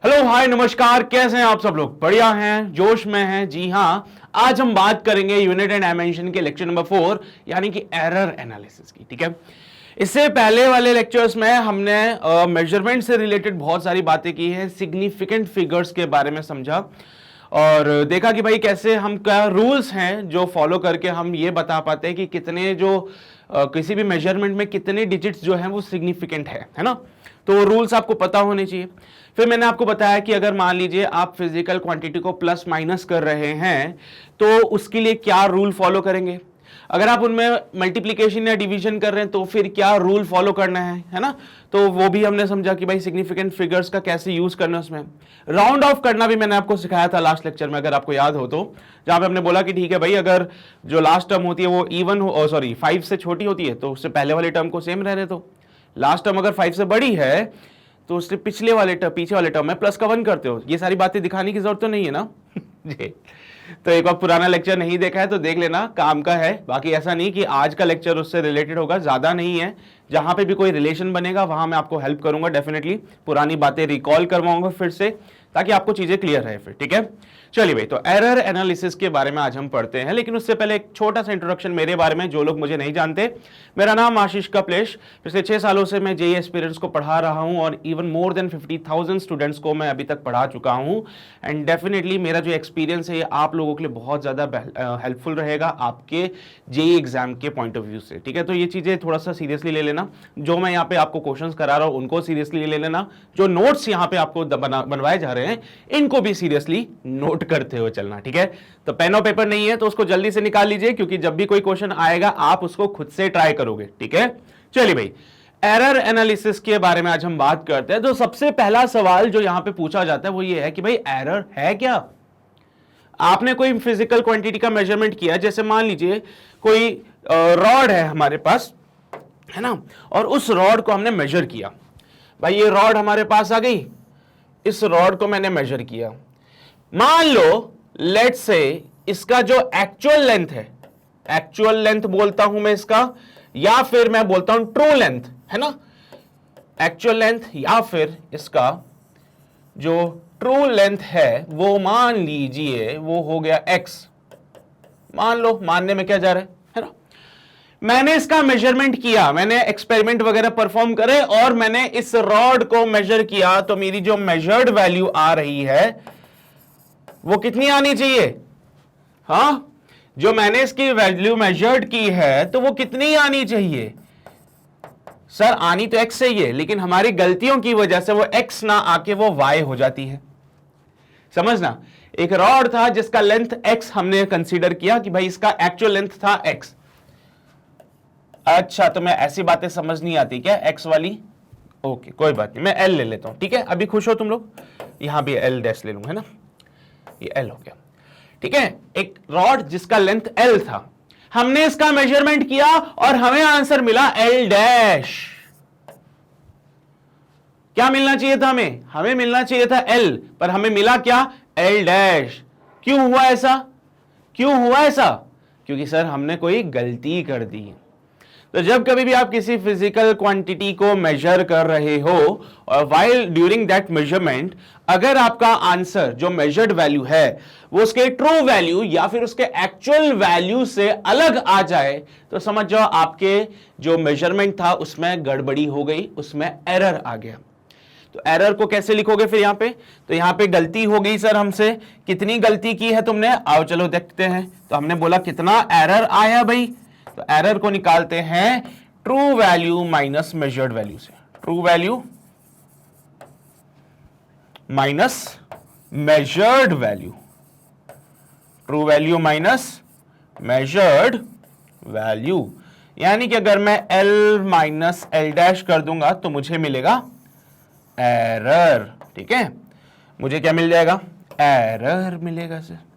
Hello hi नमस्कार, कैसे हैं आप सब लोग? बढ़िया हैं, जोश में हैं? जी हाँ, आज हम बात करेंगे यूनिट एंड डायमेंशन के लेक्चर नंबर 4 यानी कि एरर एनालिसिस की। ठीक है, इससे पहले वाले लेक्चर्स में हमने मेजरमेंट से रिलेटेड बहुत सारी बातें की हैं, सिग्निफिकेंट फिगर्स के बारे में समझा और देखा कि भाई कैसे हम क्या रूल्स हैं जो फॉलो करके हम ये बता पाते हैं कि कितने जो किसी भी मेजरमेंट में कितने डिजिट्स जो हैं वो सिग्निफिकेंट है ना। तो रूल्स आपको पता होने चाहिए। फिर मैंने आपको बताया कि अगर मान लीजिए आप फिजिकल क्वांटिटी को प्लस माइनस कर रहे हैं तो उसके लिए क्या रूल फॉलो करेंगे। अगर आप उनमें मल्टीप्लिकेशन या डिवीजन कर रहे हैं तो फिर क्या रूल फॉलो करना है ना। तो वो भी हमने समझा कि भाई सिग्निफिकेंट फिगर्स का कैसे यूज करना है। उसमें राउंड ऑफ करना भी मैंने आपको सिखाया था लास्ट लेक्चर में, अगर आपको याद हो तो, जहां पे हमने बोला कि ठीक है भाई, अगर जो लास्ट टर्म होती है वो इवन हो, सॉरी 5 से छोटी होती है तो उससे पहले वाले टर्म को सेम रहने दो। लास्ट टर्म अगर 5 से बड़ी है तो उससे पीछे वाले टर्म में प्लस का 1 करते हो। ये सारी बातें दिखाने की जरूरत तो नहीं है ना जी। तो एक बार पुराना लेक्चर नहीं देखा है तो देख लेना, काम का है। बाकी ऐसा नहीं कि आज का लेक्चर उससे रिलेटेड होगा, ज्यादा नहीं है। जहां पे भी कोई रिलेशन बनेगा वहां मैं आपको हेल्प करूंगा, डेफिनेटली पुरानी बातें रिकॉल करवाऊंगा फिर से, ताकि आपको चीजें क्लियर रहे फिर। ठीक है, चलिए भाई, तो एरर एनालिसिस के बारे में आज हम पढ़ते हैं। लेकिन उससे पहले एक छोटा सा इंट्रोडक्शन मेरे बारे में, जो लोग मुझे नहीं जानते। मेरा नाम आशीष कपलेश, पिछले 6 सालों से मैं जेईई एस्पिरेंट्स को पढ़ा रहा हूं और इवन मोर देन 50,000 स्टूडेंट्स को मैं अभी तक पढ़ा चुका हूं। एंड डेफिनेटली मेरा जो एक्सपीरियंस है ये आप लोगों के लिए बहुत ज्यादा हेल्पफुल रहेगा आपके जेईई एग्जाम के पॉइंट ऑफ व्यू से। ठीक है, तो ये चीजें थोड़ा सा सीरियसली ले लेना। जो मैं यहाँ पे आपको क्वेश्चंस करा रहा हूं उनको सीरियसली ले लेना। जो नोट्स यहाँ पे आपको बनवाए जा रहे हैं इनको भी सीरियसली नोट करते हुए चलना। ठीक है, तो पेन और पेपर नहीं है तो उसको जल्दी से निकाल लीजिए, क्योंकि जब भी कोई क्वेश्चन आएगा आप उसको खुद से ट्राई करोगे। ठीक है, चलिए भाई, एरर एनालिसिस के बारे में आज हम बात करते हैं। तो सबसे पहला सवाल जो यहां पे पूछा जाता है वो ये है कि भाई एरर है क्या। आपने कोई फिजिकल क्वांटिटी का मेजरमेंट किया, जैसे मान लीजिए कोई रॉड है हमारे पास, है ना, और उस रॉड को हमने मेजर किया। भाई ये रॉड हमारे पास आ गई, इस रॉड को मैंने मेजर किया। मान लो लेट्स से इसका जो एक्चुअल लेंथ बोलता हूं मैं इसका, या फिर मैं बोलता हूं ट्रू लेंथ, है ना, एक्चुअल लेंथ या फिर इसका जो ट्रू लेंथ है वो मान लीजिए वो हो गया x। मान लो, मानने में क्या जा रहा है ना। मैंने इसका मेजरमेंट किया, मैंने एक्सपेरिमेंट वगैरह परफॉर्म करे और मैंने इस रॉड को मेजर किया, तो मेरी जो मेजर्ड वैल्यू आ रही है वो कितनी आनी चाहिए। हाँ, जो मैंने इसकी वैल्यू मेजर्ड की है तो वो कितनी आनी चाहिए। सर आनी तो x से ही है, लेकिन हमारी गलतियों की वजह से वो x ना आके वो y हो जाती है। समझना, एक रॉड था जिसका लेंथ x हमने कंसीडर किया कि भाई इसका एक्चुअल लेंथ था x। अच्छा, तो मैं ऐसी बातें समझ नहीं आती क्या x वाली? ओके, कोई बात नहीं, मैं l ले लेता हूं। ठीक है, अभी खुश हो तुम लोग? यहां भी l डैश ले लूंगा, है ना, ये L हो गया। ठीक है, एक रॉड जिसका लेंथ L था, हमने इसका मेजरमेंट किया और हमें आंसर मिला L डैश। क्या मिलना चाहिए था हमें मिलना चाहिए था L, पर हमें मिला क्या, L डैश। क्यों हुआ ऐसा? क्योंकि सर हमने कोई गलती कर दी। तो जब कभी भी आप किसी फिजिकल क्वांटिटी को मेजर कर रहे हो और व्हाइल ड्यूरिंग दैट मेजरमेंट अगर आपका आंसर जो मेजर्ड वैल्यू है वो उसके ट्रू वैल्यू या फिर उसके एक्चुअल वैल्यू से अलग आ जाए तो समझ जाओ आपके जो मेजरमेंट था उसमें गड़बड़ी हो गई, उसमें एरर आ गया। तो एरर को कैसे लिखोगे फिर यहां पे? तो यहां पे गलती हो गई सर हमसे, कितनी गलती की है तुमने, आओ चलो देखते हैं। तो हमने बोला कितना एरर आया भाई, तो एरर को निकालते हैं true value minus measured value से। True value minus measured value, true value minus measured value, यानी कि अगर मैं L माइनस L डैश कर दूंगा तो मुझे मिलेगा एरर। ठीक है, मुझे क्या मिल जाएगा, एरर मिलेगा सर।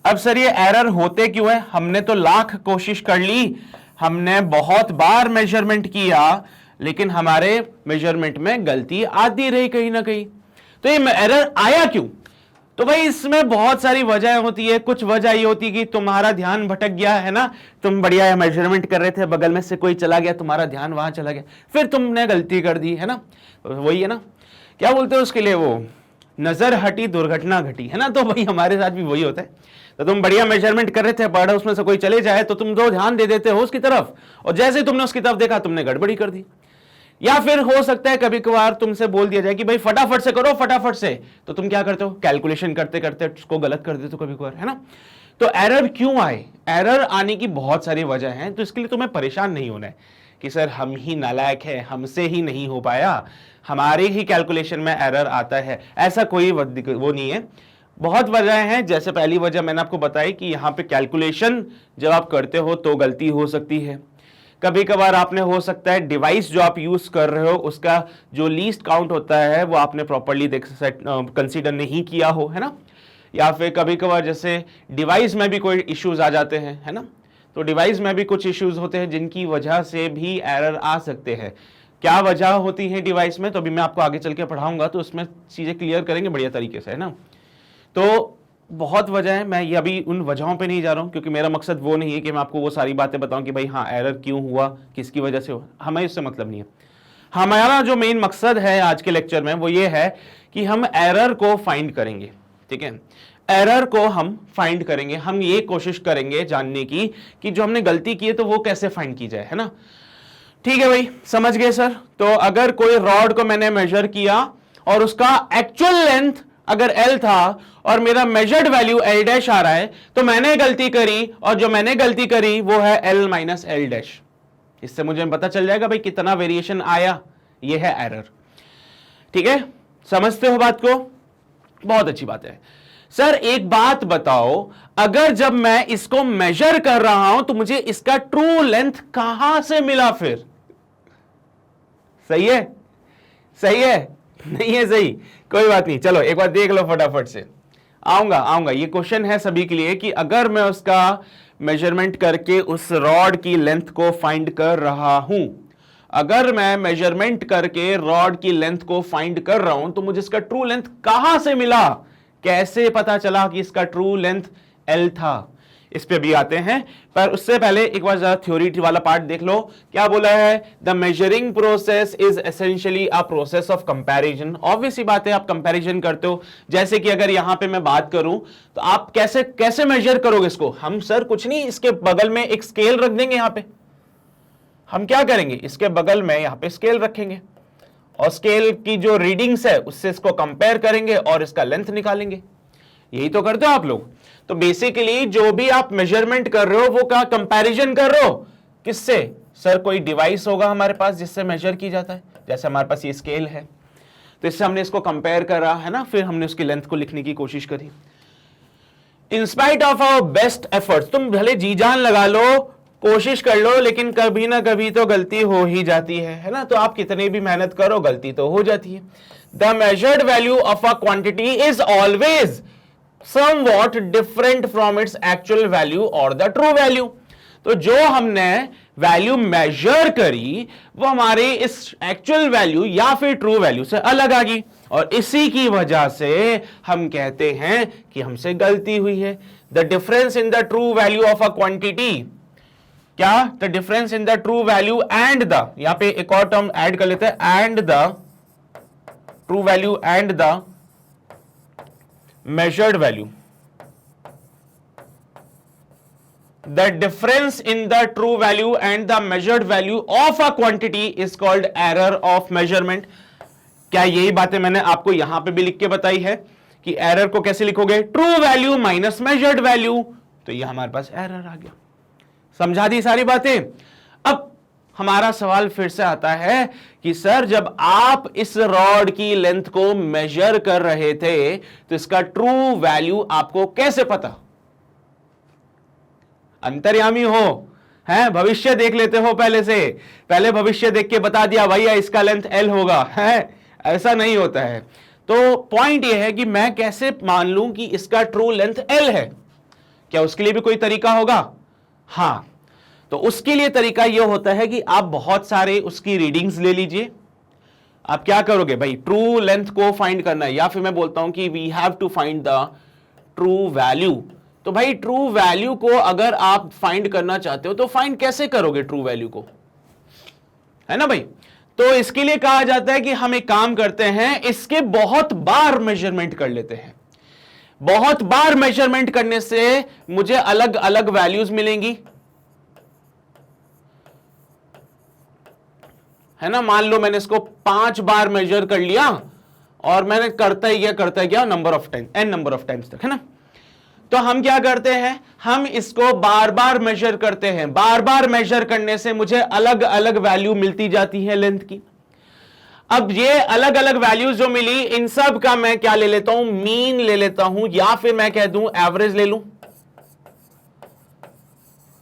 अब सर ये एरर होते क्यों है? हमने तो लाख कोशिश कर ली, हमने बहुत बार मेजरमेंट किया, लेकिन हमारे मेजरमेंट में गलती आती रही कहीं ना कहीं। तो ये एरर आया क्यों? तो भाई इसमें बहुत सारी वजह होती है। कुछ वजह ये होती है कि तुम्हारा ध्यान भटक गया, है ना, तुम बढ़िया मेजरमेंट कर रहे थे, बगल में से कोई चला गया, तुम्हारा ध्यान वहां चला गया, फिर तुमने गलती कर दी, है ना। वही है ना, क्या बोलते हो उसके लिए, वो नजर हटी दुर्घटना घटी, है ना। तो भाई हमारे साथ भी वही होता है। तो तुम बढ़िया मेजरमेंट कर रहे थे, बड़ा उसमें से कोई चले जाए तो तुम दो ध्यान दे देते हो उसकी तरफ, और जैसे ही तुमने उसकी तरफ देखा तुमने गड़बड़ी कर दी। या फिर हो सकता है कभी कभार तुमसे बोल दिया जाए कि भाई फटाफट से करो, फटाफट से, तो तुम क्या करते हो, कैलकुलेशन करते करते उसको गलत कर देते हो कभी कभार, है ना। तो एरर क्यों आए, एरर आने की बहुत सारी वजह है। तो इसके लिए तुम्हें परेशान नहीं होना है कि सर हम ही नालायक है, हमसे ही नहीं हो पाया, हमारे ही कैलकुलेशन में एरर आता है, ऐसा कोई वो नहीं है। बहुत वजह हैं। जैसे पहली वजह मैंने आपको बताई कि यहाँ पे कैलकुलेशन जब आप करते हो तो गलती हो सकती है। कभी कभार आपने हो सकता है डिवाइस जो आप यूज कर रहे हो उसका जो लीस्ट काउंट होता है वो आपने प्रॉपर्ली कंसीडर नहीं किया हो, है ना। या फिर कभी कभार जैसे डिवाइस में भी कोई इश्यूज आ जाते हैं, है ना। तो डिवाइस में भी कुछ इश्यूज होते हैं जिनकी वजह से भी एरर आ सकते हैं। क्या वजह होती है डिवाइस में, तो अभी मैं आपको आगे चल के पढ़ाऊंगा तो उसमें चीजें क्लियर करेंगे बढ़िया तरीके से, है ना। तो बहुत वजह है, मैं ये अभी उन वजहों पे नहीं जा रहा हूं क्योंकि मेरा मकसद वो नहीं है कि मैं आपको वो सारी बातें बताऊं कि भाई हाँ एरर क्यों हुआ, किसकी वजह से हुआ, हमें इससे मतलब नहीं है। हमारा जो मेन मकसद है आज के लेक्चर में वो ये है कि हम एरर को फाइंड करेंगे, ठीक है। एरर को हम फाइंड करेंगे, हम ये कोशिश करेंगे जानने की कि जो हमने गलती की है तो वो कैसे फाइंड की जाए, है ना। ठीक है भाई, समझ गए सर। तो अगर कोई रॉड को मैंने मेजर किया और उसका एक्चुअल लेंथ अगर L था और मेरा मेजर्ड वैल्यू L डैश आ रहा है तो मैंने गलती करी, और जो मैंने गलती करी वो है L माइनस L डैश। इससे मुझे पता चल जाएगा भाई कितना वेरिएशन आया, ये है एरर। ठीक है, समझते हो बात को, बहुत अच्छी बात है। सर एक बात बताओ, अगर जब मैं इसको मेजर कर रहा हूं तो मुझे इसका ट्रू लेंथ कहां से मिला फिर? सही है, सही है, नहीं है सही, कोई बात नहीं, चलो एक बार देख लो फटाफट से। आऊंगा ये क्वेश्चन है सभी के लिए कि अगर मैं उसका मेजरमेंट करके उस रॉड की लेंथ को फाइंड कर रहा हूं, अगर मैं मेजरमेंट करके रॉड की लेंथ को फाइंड कर रहा हूं तो मुझे इसका ट्रू लेंथ कहां से मिला, कैसे पता चला कि इसका ट्रू लेंथ L था, इस पे भी आते हैं। पर उससे पहले एक बार जरा थ्योरी वाला पार्ट देख लो। क्या बोला है, the measuring process is essentially a process of comparison. Obvious ही बात है, आप कंपैरिजन करते हो। जैसे कि अगर यहां पे मैं बात करूं तो आप कैसे कैसे मेजर करोगे इसको? हम सर कुछ नहीं, इसके बगल में एक स्केल रख देंगे। यहां पे हम क्या करेंगे, इसके बगल में यहां पे स्केल रखेंगे और स्केल की जो रीडिंग्स है उससे इसको कंपेयर करेंगे और इसका लेंथ निकालेंगे। यही तो करते हो आप लोग। तो बेसिकली जो भी आप मेजरमेंट कर रहे हो वो का कंपैरिजन कर रहे हो, किससे? सर कोई डिवाइस होगा हमारे पास जिससे मेजर की जाता है, जैसे हमारे पास ये स्केल है तो इससे हमने इसको कंपेयर करा, है ना, फिर हमने उसकी लेंथ को लिखने की कोशिश करी। In spite of our best efforts, तुम भले जी जान लगा लो, कोशिश कर लो, लेकिन कभी ना कभी तो गलती हो ही जाती है ना। तो आप कितनी भी मेहनत करो गलती तो हो जाती है। The measured value of a quantity is always somewhat different from its actual value or the true value। तो जो हमने वैल्यू मेजर करी वो हमारे इस एक्चुअल वैल्यू या फिर ट्रू वैल्यू से अलग आ गई, और इसी की वजह से हम कहते हैं कि हमसे गलती हुई है। The difference in the true value of a quantity, क्या? The difference in the true value and the, यहां पे एक और टर्म ऐड कर लेते हैं, and the true value and the measured value, the difference in the true value and the measured value of a quantity is called error of measurement। क्या यही बातें मैंने आपको यहां पे भी लिख के बताई है कि एरर को कैसे लिखोगे, true value minus measured value, तो ये हमारे पास एरर आ गया। समझा दी सारी बातें। अब हमारा सवाल फिर से आता है कि सर जब आप इस रॉड की लेंथ को मेजर कर रहे थे तो इसका ट्रू वैल्यू आपको कैसे पता? अंतर्यामी हो, हैं, भविष्य देख लेते हो पहले से, पहले भविष्य देख के बता दिया भैया इसका लेंथ L होगा, है, ऐसा नहीं होता है। तो पॉइंट यह है कि मैं कैसे मान लूं कि इसका ट्रू लेंथ L है? क्या उसके लिए भी कोई तरीका होगा? हां, तो उसके लिए तरीका यह होता है कि आप बहुत सारे उसकी रीडिंग्स ले लीजिए। आप क्या करोगे भाई, ट्रू लेंथ को फाइंड करना है, या फिर मैं बोलता हूं कि we have to find the true value. तो भाई ट्रू वैल्यू को अगर आप फाइंड करना चाहते हो तो फाइंड कैसे करोगे ट्रू वैल्यू को, है ना भाई? तो इसके लिए कहा जाता है कि हम एक काम करते हैं, इसके बहुत बार मेजरमेंट कर लेते हैं। बहुत बार मेजरमेंट करने से मुझे अलग अलग वैल्यूज मिलेंगी, है ना। मान लो मैंने इसको 5 बार मेजर कर लिया और मैंने करता ही गया number of time, n number of times तक, है ना। तो हम क्या करते हैं, हम इसको बार बार मेजर करते हैं। बार बार मेजर करने से मुझे अलग अलग वैल्यू मिलती जाती है लेंथ की। अब ये अलग अलग वैल्यूज जो मिली, इन सब का मैं क्या ले लेता हूं, मीन ले लेता हूं, या फिर मैं कह दूं एवरेज ले लूं,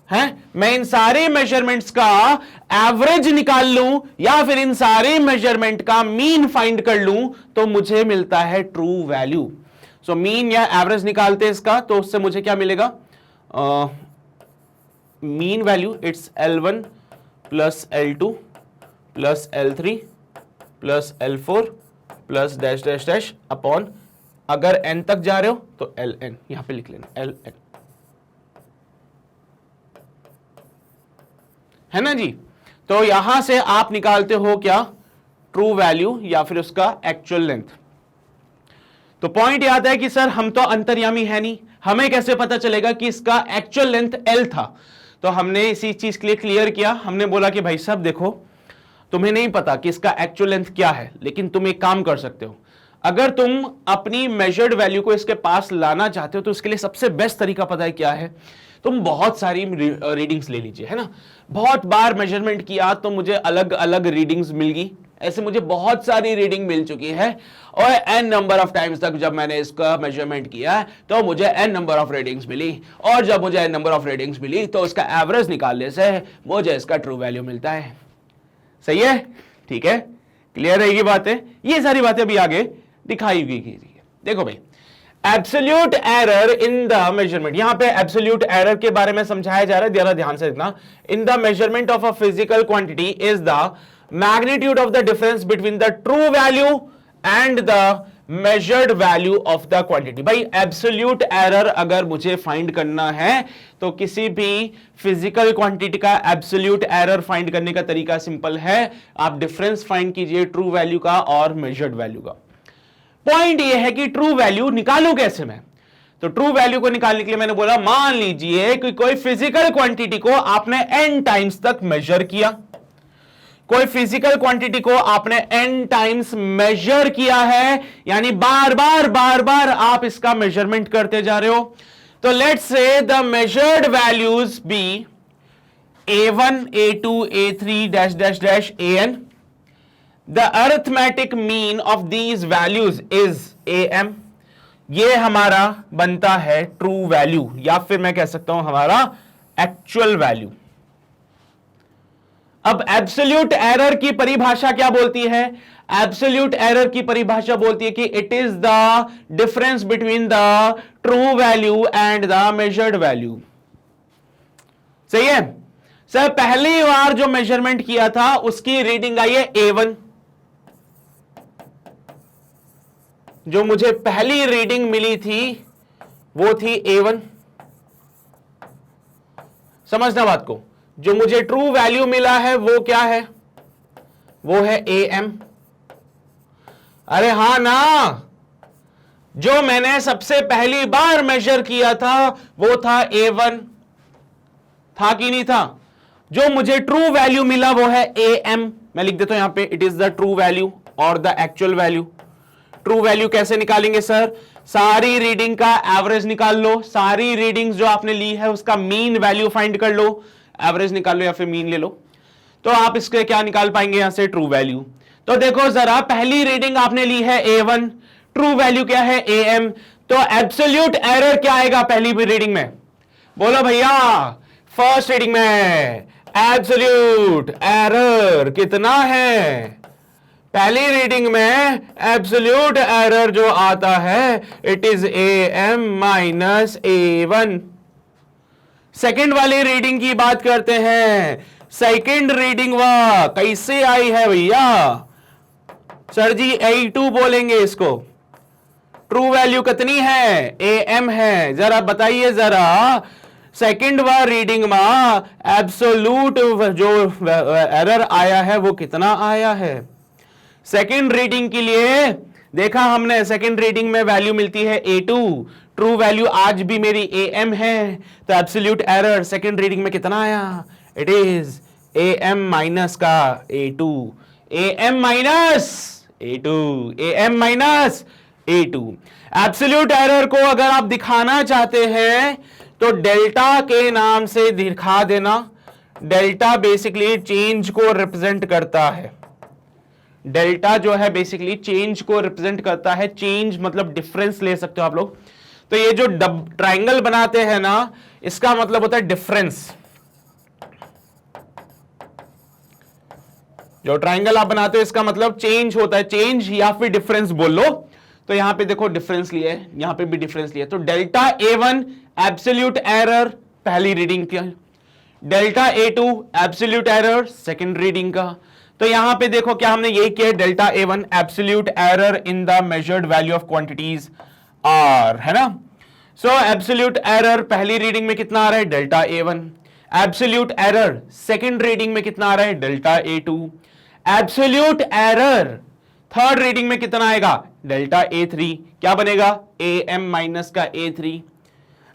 है। मैं इन सारे मेजरमेंट्स का एवरेज निकाल लूं या फिर इन सारे मेजरमेंट का मीन फाइंड कर लूं तो मुझे मिलता है ट्रू वैल्यू। सो मीन या एवरेज निकालते इसका, तो उससे मुझे क्या मिलेगा, mean value it's L1 plus L2 plus L3 plus L4 plus dash dash dash upon, अगर n तक जा रहे हो तो Ln, यहां पे लिख लेना Ln, है ना जी। तो यहां से आप निकालते हो क्या, ट्रू वैल्यू या फिर उसका एक्चुअल लेंथ। तो पॉइंट ये आता है कि सर हम तो अंतर्यामी है नहीं, हमें कैसे पता चलेगा कि इसका एक्चुअल लेंथ L था। तो हमने इसी चीज के लिए क्लियर किया, हमने बोला कि भाई साहब देखो, तुम्हें नहीं पता कि इसका एक्चुअल लेंथ क्या है, लेकिन तुम एक काम कर सकते हो, अगर तुम अपनी मेजर्ड वैल्यू को इसके पास लाना चाहते हो तो इसके लिए सबसे बेस्ट तरीका पता है क्या है, तुम बहुत सारी रीडिंग्स ले लीजिए, है ना। बहुत बार मेजरमेंट किया तो मुझे अलग अलग रीडिंग्स मिल गई, ऐसे मुझे बहुत सारी रीडिंग मिल चुकी है और n नंबर ऑफ टाइम्स तक जब मैंने इसका मेजरमेंट किया तो मुझे n नंबर ऑफ रीडिंग्स मिली, और जब मुझे n नंबर ऑफ रीडिंग्स मिली तो इसका एवरेज निकालने से मुझे इसका ट्रू वैल्यू मिलता है। सही है, ठीक है, क्लियर है ये बातें। ये सारी बातें अभी आगे दिखाई गई है। देखो भाई, absolute error in the measurement, यहां पे एब्सोल्यूट एरर के बारे में समझाया जा रहा है, जरा ध्यान से देखना। इन the measurement of a physical quantity is the magnitude of the difference between the true value and the measured value of the quantity. भाई एब्सोल्यूट एरर अगर मुझे फाइंड करना है तो किसी भी फिजिकल क्वांटिटी का एब्सोल्यूट एरर फाइंड करने का तरीका सिंपल है, आप डिफरेंस फाइंड कीजिए ट्रू वैल्यू का और मेजर्ड वैल्यू का। पॉइंट ये है कि ट्रू वैल्यू निकालूं कैसे मैं, तो ट्रू वैल्यू को निकालने के लिए मैंने बोला, मान लीजिए कि कोई फिजिकल क्वांटिटी को आपने n टाइम्स तक मेजर किया, कोई फिजिकल क्वांटिटी को आपने n टाइम्स मेजर किया है, यानी बार बार आप इसका मेजरमेंट करते जा रहे हो। तो let's say the measured values be a1 a2 a3 dash dash dash an, the arithmetic mean of these values is am। ये हमारा बनता है ट्रू वैल्यू या फिर मैं कह सकता हूं हमारा एक्चुअल वैल्यू। अब एब्सोल्यूट एरर की परिभाषा क्या बोलती है, एब्सोल्यूट एरर की परिभाषा बोलती है कि it is the difference between the true value and the measured value. सही है सर, पहली बार जो मेजरमेंट किया था उसकी रीडिंग आई है a1, जो मुझे पहली रीडिंग मिली थी वो थी a1। समझना बात को, जो मुझे ट्रू वैल्यू मिला है वो क्या है, वो है am। अरे हां ना, जो मैंने सबसे पहली बार मेजर किया था वो था a1, था कि नहीं था। जो मुझे ट्रू वैल्यू मिला वो है am। मैं लिख देता हूं यहां पे, it is the true value और the actual value. True value कैसे निकालेंगे सर, सारी रीडिंग का एवरेज निकाल लो, सारी रीडिंग्स जो आपने ली है उसका मीन वैल्यू फाइंड कर लो, एवरेज निकाल लो या फिर मीन ले लो, तो आप इसके क्या निकाल पाएंगे यहां से, ट्रू वैल्यू। तो देखो जरा, पहली रीडिंग आपने ली है a1, ट्रू वैल्यू क्या है am, तो एब्सोल्यूट एरर क्या आएगा पहली रीडिंग में, बोलो भैया। फर्स्ट रीडिंग में एब्सोल्यूट एरर कितना है, पहली रीडिंग में एब्सोल्यूट एरर जो आता है it is am minus a1। Second वाली रीडिंग की बात करते हैं, सेकेंड रीडिंग वाह कैसे आई है भैया, सर जी a2 बोलेंगे इसको। ट्रू वैल्यू कितनी है, am है, जरा बताइए जरा, सेकंड बार रीडिंग में एब्सोल्यूट जो एरर आया है वो कितना आया है। सेकंड रीडिंग के लिए देखा हमने, सेकंड रीडिंग में वैल्यू मिलती है A2, ट्रू वैल्यू आज भी मेरी AM है, तो एब्सोल्यूट एरर सेकंड रीडिंग में कितना आया, इट इज AM माइनस का A2, AM minus A2, AM minus A2। Absolute error को अगर आप दिखाना चाहते हैं तो डेल्टा के नाम से दिखा देना। डेल्टा बेसिकली चेंज को रिप्रेजेंट करता है, डेल्टा जो है बेसिकली चेंज को रिप्रेजेंट करता है। चेंज मतलब डिफरेंस ले सकते हो आप लोग। तो ये जो ट्राइंगल बनाते हैं ना, इसका मतलब होता है डिफरेंस। जो ट्राइंगल आप बनाते हो इसका मतलब चेंज होता है, चेंज या फिर डिफरेंस बोल लो। तो यहां पे देखो डिफरेंस लिया है, यहां पे भी डिफरेंस लिया है। तो डेल्टा A1 एब्सोल्यूट एरर पहली रीडिंग का, delta A2 absolute error second reading का। तो यहां पे देखो क्या हमने यही किया, delta A1 absolute error in the measured value of quantities R, है ना। सो एब्सोल्यूट एरर पहली रीडिंग में कितना आ रहा है, delta A1। Absolute error second reading में कितना आ रहा है, delta A2। Absolute error third reading में कितना आएगा, डेल्टा A3। क्या बनेगा, AM माइनस का A3।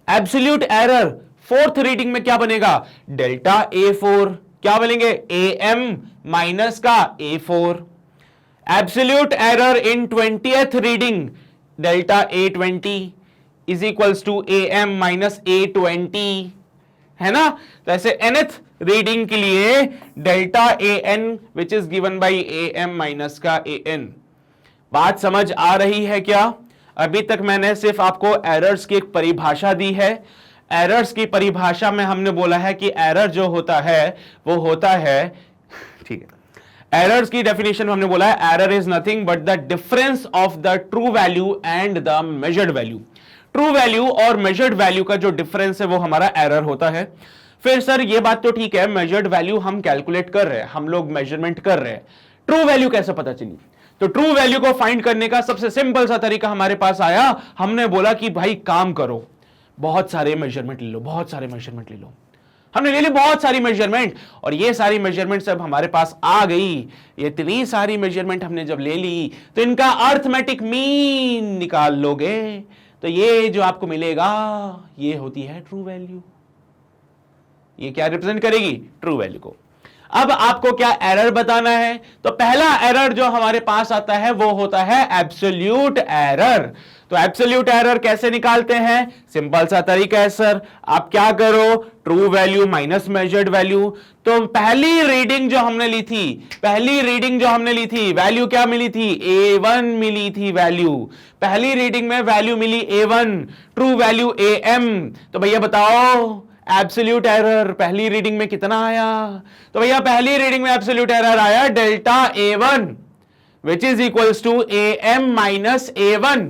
Absolute error fourth reading में क्या बनेगा, डेल्टा A4। क्या बनेंगे, AM माइनस का A4। Absolute error in 20th reading, delta A20 is equals to AM minus A20, है ना। तो ऐसे nth रीडिंग के लिए delta AN which is given by AM minus का AN। बात समझ आ रही है क्या। अभी तक मैंने सिर्फ आपको एरर्स की एक परिभाषा दी है। एरर्स की परिभाषा में हमने बोला है कि एरर जो होता है वो होता है, ठीक है, एरर्स की डेफिनेशन में हमने बोला है error is nothing but the difference of the true value and the measured value. True value और मेजर्ड वैल्यू का जो डिफरेंस है वो हमारा एरर होता है। फिर सर ये बात तो ठीक है, मेजर्ड वैल्यू हम कैलकुलेट कर रहे हैं, हम लोग मेजरमेंट कर रहे हैं, ट्रू वैल्यू कैसे पता चली। तो ट्रू वैल्यू को फाइंड करने का सबसे सिंपल सा तरीका हमारे पास आया। हमने बोला कि भाई काम करो, बहुत सारे मेजरमेंट ले लो, बहुत सारे मेजरमेंट ले लो। हमने ले ली बहुत सारी मेजरमेंट, और ये सारी मेजरमेंट सब हमारे पास आ गई। ये इतनी सारी मेजरमेंट हमने जब ले ली तो इनका अर्थमेटिक मीन निकाल लोगे, तो ये जो आपको मिलेगा ये होती है ट्रू वैल्यू। ये क्या रिप्रेजेंट करेगी, ट्रू वैल्यू को। अब आपको क्या एरर बताना है, तो पहला एरर जो हमारे पास आता है वो होता है एब्सोल्यूट एरर। तो एब्सोल्यूट एरर कैसे निकालते हैं, सिंपल सा तरीका है सर, आप क्या करो, true value minus measured value. तो पहली रीडिंग जो हमने ली थी, पहली रीडिंग जो हमने ली थी, वैल्यू क्या मिली थी, A1 मिली थी वैल्यू। पहली रीडिंग में वैल्यू मिली A1, ट्रू वैल्यू AM। तो भैया बताओ एब्सोल्यूट एरर पहली रीडिंग में कितना आया, तो भैया पहली रीडिंग में एब्सोल्यूट एरर आया delta A1 which is equals to AM minus A1।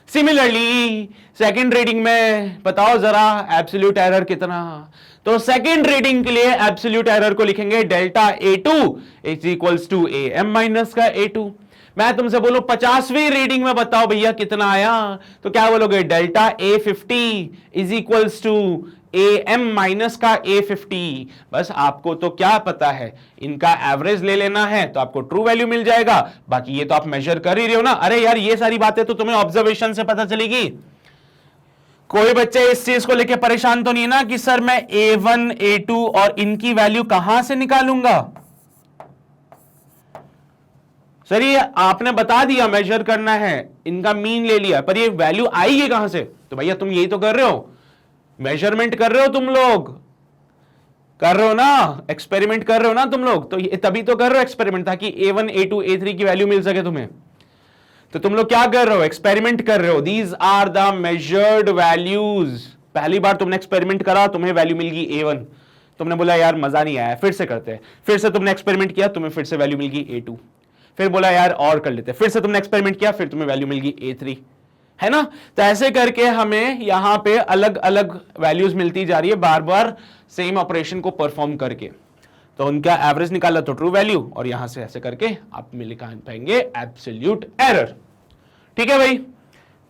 Similarly second reading में बताओ जरा एब्सोल्यूट एरर कितना, तो सेकेंड रीडिंग के लिए एब्सोल्यूट एरर को लिखेंगे delta A2 is equals to AM minus का A2। मैं तुमसे बोलो 50वीं रीडिंग में बताओ भैया कितना आया, तो क्या बोलोगे, delta A50 is equals to AM minus का A50। बस आपको तो क्या पता है, इनका एवरेज ले लेना है तो आपको ट्रू वैल्यू मिल जाएगा। बाकी ये तो आप मेजर कर ही रहे हो ना। अरे यार ये सारी बातें तो तुम्हें ऑब्जर्वेशन से पता चलेगी। कोई बच्चे इस चीज को लेके परेशान तो नहीं ना कि सर मैं A1 A2 और इनकी वैल्यू कहां से निकालूंगा। सर ये आपने बता दिया मेजर करना है, इनका मीन ले लिया, पर ये वैल्यू आएगी कहां से। तो भैया तुम यही तो कर रहे हो, मेजरमेंट कर रहे हो, तुम लोग कर रहे हो ना, एक्सपेरिमेंट कर रहे हो ना तुम लोग, तो ये तभी तो कर रहे हो एक्सपेरिमेंट, ताकि A1 A2 A3 की वैल्यू मिल सके तुम्हें। तो तुम लोग क्या कर रहे हो, एक्सपेरिमेंट कर रहे हो। These are the measured values. पहली बार तुमने एक्सपेरिमेंट करा, तुम्हें वैल्यू मिल गई A1, तुमने बोला यार मजा नहीं आया, फिर से करते हैं। फिर से तुमने एक्सपेरिमेंट किया, तुम्हें फिर से वैल्यू मिल गई A2, फिर बोला यार और कर लेते, फिर से तुमने एक्सपेरिमेंट किया, फिर तुम्हें वैल्यू मिल गई A3, है ना। तो ऐसे करके हमें यहां पे अलग अलग वैल्यूज मिलती जा रही है बार बार सेम ऑपरेशन को परफॉर्म करके। तो उनका एवरेज निकाला तो ट्रू वैल्यू, और यहां से ऐसे करके आप निकाल पाएंगे एब्सोल्यूट एरर। ठीक है भाई,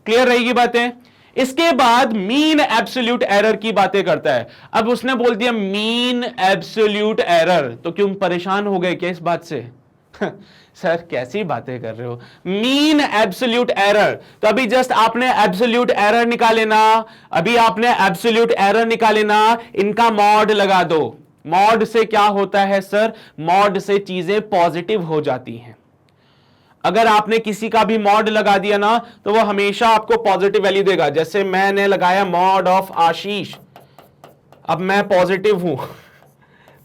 क्लियर रहेगी बातें। इसके बाद मीन एब्सोल्यूट एरर की बातें करता है। अब उसने बोल दिया मीन एब्सोल्यूट एरर, तो क्यों परेशान हो गए क्या इस बात से? सर कैसी बातें कर रहे हो, मीन एब्सोल्यूट एरर। तो अभी जस्ट आपने एब्सोल्यूट एरर निकाले ना, अभी आपने एब्सोल्यूट एरर निकाले ना, इनका मॉड लगा दो। मॉड से क्या होता है सर? मॉड से चीजें पॉजिटिव हो जाती हैं। अगर आपने किसी का भी मॉड लगा दिया ना, तो वो हमेशा आपको पॉजिटिव वैल्यू देगा। जैसे मैंने लगाया मॉड ऑफ आशीष, अब मैं पॉजिटिव हूं,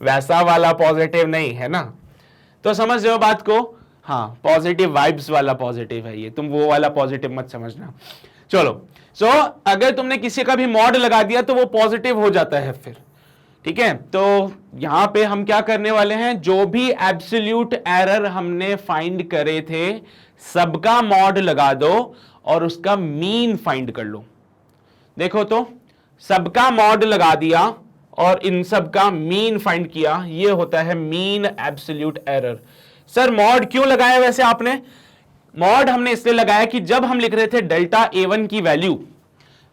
वैसा वाला पॉजिटिव नहीं है ना। तो समझ रहे हो बात को? हाँ, पॉजिटिव वाइब्स वाला पॉजिटिव है ये, तुम वो वाला पॉजिटिव मत समझना। चलो, सो अगर तुमने किसी का भी मॉड लगा दिया तो वो पॉजिटिव हो जाता है फिर, ठीक है। तो यहां पे हम क्या करने वाले हैं, जो भी एब्सोल्यूट एरर हमने फाइंड करे थे सबका मॉड लगा दो और उसका मीन फाइंड कर लो। देखो तो, सबका मॉड लगा दिया और इन सब का मीन फाइंड किया, ये होता है mean absolute error. Sir mod क्यों लगाया वैसे आपने? मॉड हमने इसलिए लगाया कि जब हम लिख रहे थे डेल्टा A1 की वैल्यू,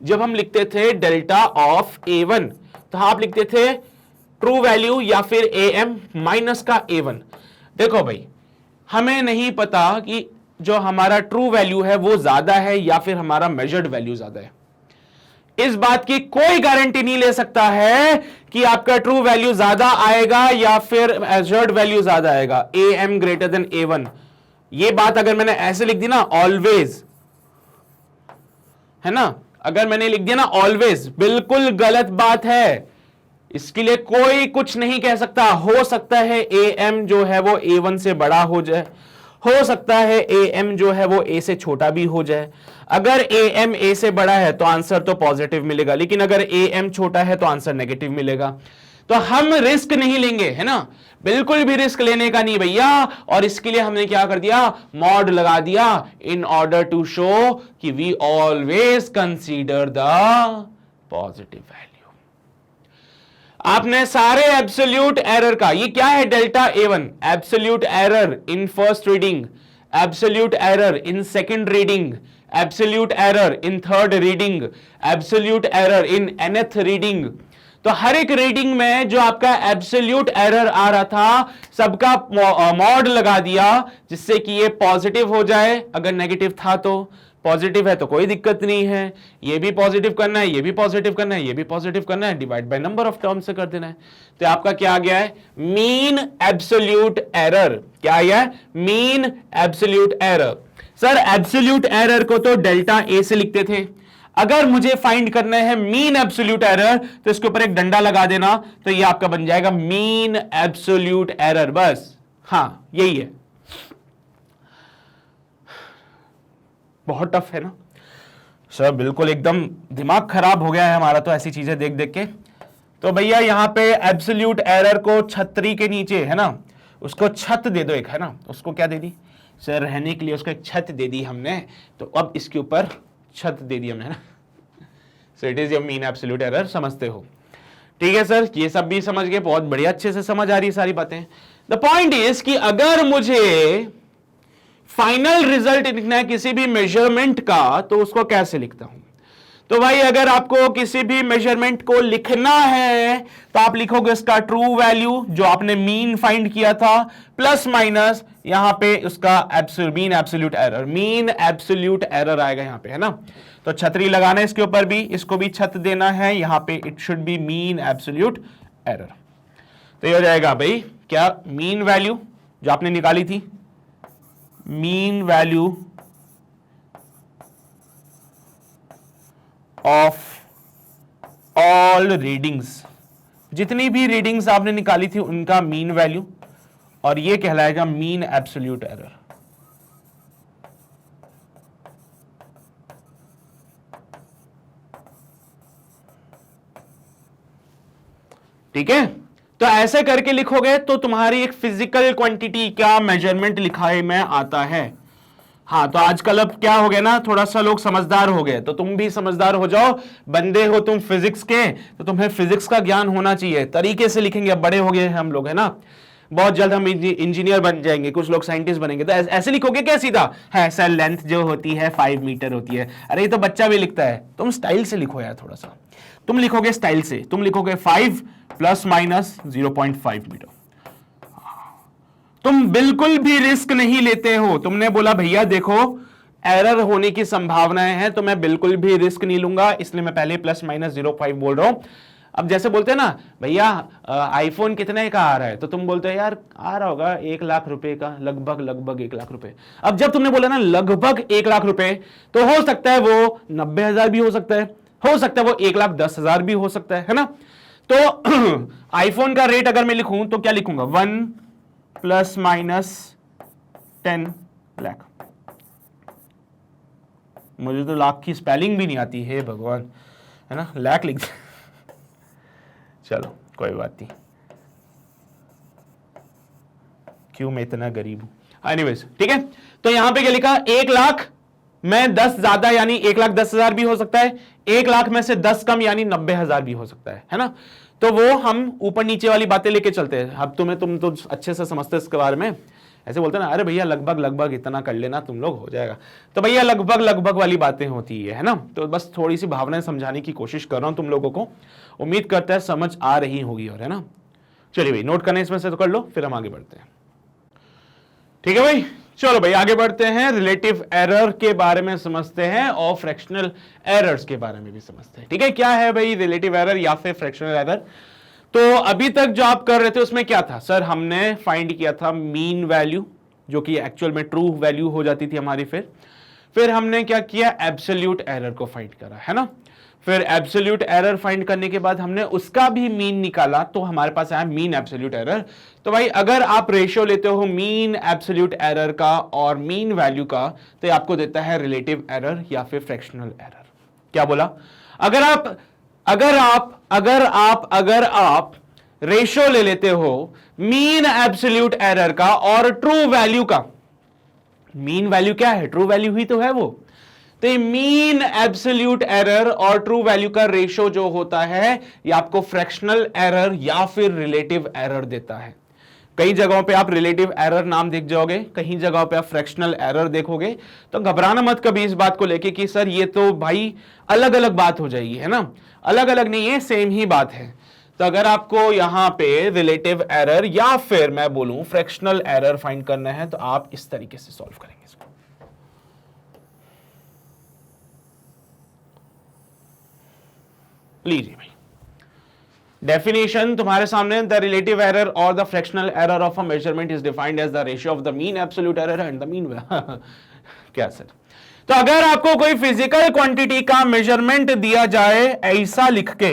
जब हम लिखते थे डेल्टा ऑफ A1, तो आप लिखते थे ट्रू वैल्यू या फिर AM माइनस का A1। देखो भाई, हमें नहीं पता कि जो हमारा ट्रू वैल्यू है वो ज्यादा है या फिर हमारा मेजर्ड वैल्यू ज्यादा है। इस बात की कोई गारंटी नहीं ले सकता है कि आपका ट्रू वैल्यू ज्यादा आएगा या फिर मेजर्ड वैल्यू ज्यादा आएगा। AM ग्रेटर देन A1, ये बात अगर मैंने ऐसे लिख दी ना, ऑलवेज, है ना, अगर मैंने लिख दिया ना ऑलवेज, बिल्कुल गलत बात है। इसके लिए कोई कुछ नहीं कह सकता। हो सकता है AM जो है वो A1 से बड़ा हो जाए, हो सकता है AM जो है वो A से छोटा भी हो जाए। अगर AM A से बड़ा है तो आंसर तो पॉजिटिव मिलेगा, लेकिन अगर AM छोटा है तो आंसर नेगेटिव मिलेगा। तो हम रिस्क नहीं लेंगे, है ना, बिल्कुल भी रिस्क लेने का नहीं भैया। और इसके लिए हमने क्या कर दिया, मॉड लगा दिया, इन ऑर्डर टू शो कि we always consider the positive value. आपने सारे एब्सोल्यूट एरर का, ये क्या है, delta A1, absolute error in first reading, absolute error in second reading, absolute error in third reading, absolute error in nth reading. तो हर एक रीडिंग में जो आपका एब्सोल्यूट एरर आ रहा था सबका मॉड लगा दिया, जिससे कि ये पॉजिटिव हो जाए। अगर नेगेटिव था तो, पॉजिटिव है तो कोई दिक्कत नहीं है। ये भी पॉजिटिव करना है, ये भी पॉजिटिव करना है, ये भी पॉजिटिव करना है, divide by number of terms से कर देना है। तो आपका क्या आ गया है, मीन एब्सोल्यूट एरर। क्या आया है, mean absolute error. Sir absolute error को तो डेल्टा A से लिखते थे, अगर मुझे फाइंड करना है मीन एब्सोल्यूट एरर तो इसके ऊपर एक डंडा लगा देना, तो ये आपका बन जाएगा मीन एब्सोल्यूट एरर, बस। हां यही है। बहुत टफ है ना सर, बिल्कुल एकदम दिमाग खराब हो गया है हमारा तो ऐसी चीजें देख देख के। तो भैया यहां पे एब्सोल्यूट एरर को छतरी के नीचे, है ना, उसको छत दे दो एक, है ना, उसको क्या दे दी सर, रहने के लिए उसको एक छत दे दी हमने, तो अब इसके ऊपर छत दे दी हमने, है ना। So it is your mean absolute error, समझते हो? ठीक है सर, ये सब भी समझ गए, बहुत बढ़िया, अच्छे से समझ आ रही है सारी बातें। द पॉइंट इज कि अगर मुझे फाइनल रिजल्ट लिखना है किसी भी मेजरमेंट का, तो उसको कैसे लिखता हूं? तो भाई अगर आपको किसी भी मेजरमेंट को लिखना है तो आप लिखोगे उसका ट्रू वैल्यू जो आपने मीन फाइंड किया था, प्लस माइनस यहां पे उसका mean absolute error, mean absolute error आएगा यहां पे, है ना। तो छतरी लगाना है इसके ऊपर भी, इसको भी छत देना है, यहां पे it should be mean absolute error. तो ये हो जाएगा भाई क्या, मीन वैल्यू जो आपने निकाली थी, mean value of all readings, जितनी भी रीडिंग्स आपने निकाली थी उनका मीन वैल्यू, और ये कहलाएगा मीन एब्सोल्यूट एरर। ठीक है, तो ऐसे करके लिखोगे तो तुम्हारी एक फिजिकल क्वांटिटी का मेजरमेंट लिखाई में आता है। हाँ, तो आजकल अब क्या हो गया ना, थोड़ा सा लोग समझदार हो गए, तो तुम भी समझदार हो जाओ, बंदे हो तुम फिजिक्स के, तो तुम्हें फिजिक्स का ज्ञान होना चाहिए, तरीके से लिखेंगे, अब बड़े हो गए हैं हम लोग, है ना। बहुत जल्द हम इंजीनियर बन जाएंगे, कुछ लोग साइंटिस्ट बनेंगे, तो ऐसे लिखोगे क्या सीधा है सर, लेंथ जो होती है 5 मीटर होती है। अरे ये तो बच्चा भी लिखता है, तुम स्टाइल से लिखो यार, थोड़ा सा तुम लिखोगे स्टाइल से, तुम लिखोगे 5 ± 0.5 मीटर। तुम बिल्कुल भी रिस्क नहीं लेते हो, तुमने बोला भैया देखो एरर होने की संभावनाएं हैं तो मैं बिल्कुल भी रिस्क नहीं लूंगा, इसलिए मैं पहले ±0.5 बोल रहा हूं। अब जैसे बोलते हैं ना भैया आईफोन कितने का आ रहा है, तो तुम बोलते हो यार आ रहा होगा 1 लाख रुपए का, लगभग 1 लाख रुपए। अब जब तुमने बोला ना लगभग 1 लाख रुपए, तो हो सकता है वो 90,000 भी हो सकता है वो 1,10,000 भी हो सकता है ना। तो आईफोन का रेट अगर मैं लिखूं तो क्या लिखूंगा, 1 ± 10 लाख। मुझे तो लाख की स्पेलिंग भी नहीं आती है भगवान, है ना, लाख लिख चलो कोई बात नहीं, क्यों मैं इतना गरीब हूं। एनीवेज ठीक है, तो यहां पे क्या लिखा, 1 लाख में 10 ज्यादा यानी 1,10,000 भी हो सकता है, 1 लाख में से 10 कम यानी 90,000 भी हो सकता है ना। तो वो हम ऊपर नीचे वाली बातें लेके चलते हैं। अब तुम तो अच्छे से समझते हैं इसके बारे में, ऐसे बोलते हैं ना अरे भैया लगभग इतना कर लेना तुम लोग हो जाएगा, तो भैया लगभग वाली बातें होती है ना। तो बस थोड़ी सी भावनाएं समझाने की कोशिश कर रहा हूं तुम लोगों को, उम्मीद करता है समझ आ रही होगी, और है ना। चलिए भाई नोट करने इसमें से तो कर लो, फिर हम आगे बढ़ते हैं। ठीक है भाई, चलो भाई आगे बढ़ते हैं, रिलेटिव एरर के बारे में समझते हैं और फ्रैक्शनल एरर्स के बारे में भी समझते हैं। ठीक है, क्या है भाई रिलेटिव एरर या फिर फ्रैक्शनल एरर। तो अभी तक जो आप कर रहे थे उसमें क्या था सर, हमने फाइंड किया था मीन वैल्यू, जो कि एक्चुअल में ट्रू वैल्यू हो जाती थी हमारी। फिर हमने क्या किया, एब्सोल्यूट एरर को फाइंड करा, है ना। फिर एब्सोल्यूट एरर फाइंड करने के बाद हमने उसका भी मीन निकाला, तो हमारे पास आया मीन एब्सोल्यूट एरर। तो भाई अगर आप रेशियो लेते हो मीन एब्सोल्यूट एरर का और मीन वैल्यू का, तो ये आपको देता है रिलेटिव एरर या फिर फ्रैक्शनल एरर। क्या बोला, अगर आप रेशियो ले लेते हो मीन एब्सोल्यूट एरर का और ट्रू वैल्यू का, मीन वैल्यू क्या है, ट्रू वैल्यू ही तो है वो, तो ये मीन एब्सोल्यूट एरर और ट्रू वैल्यू का रेशियो जो होता है ये आपको फ्रैक्शनल एरर या फिर रिलेटिव एरर देता है। कई जगहों पे आप रिलेटिव एरर नाम देख जाओगे, कहीं जगहों पे आप फ्रैक्शनल एरर देखोगे। तो घबराना मत कभी इस बात को लेके कि सर ये तो भाई अलग अलग बात हो जाएगी, है ना। अलग अलग नहीं है, सेम ही बात है। तो अगर आपको यहां पे रिलेटिव एरर या फिर मैं बोलूं फ्रैक्शनल एरर फाइंड करना है तो आप इस तरीके से सॉल्व करेंगे इसको। लीजिए भाई डेफिनेशन तुम्हारे सामने, द रिलेटिव एरर और the fractional error of a measurement is defined as the ratio of the mean absolute error and the mean क्या सर। तो अगर आपको कोई फिजिकल क्वांटिटी का मेजरमेंट दिया जाए ऐसा लिख के,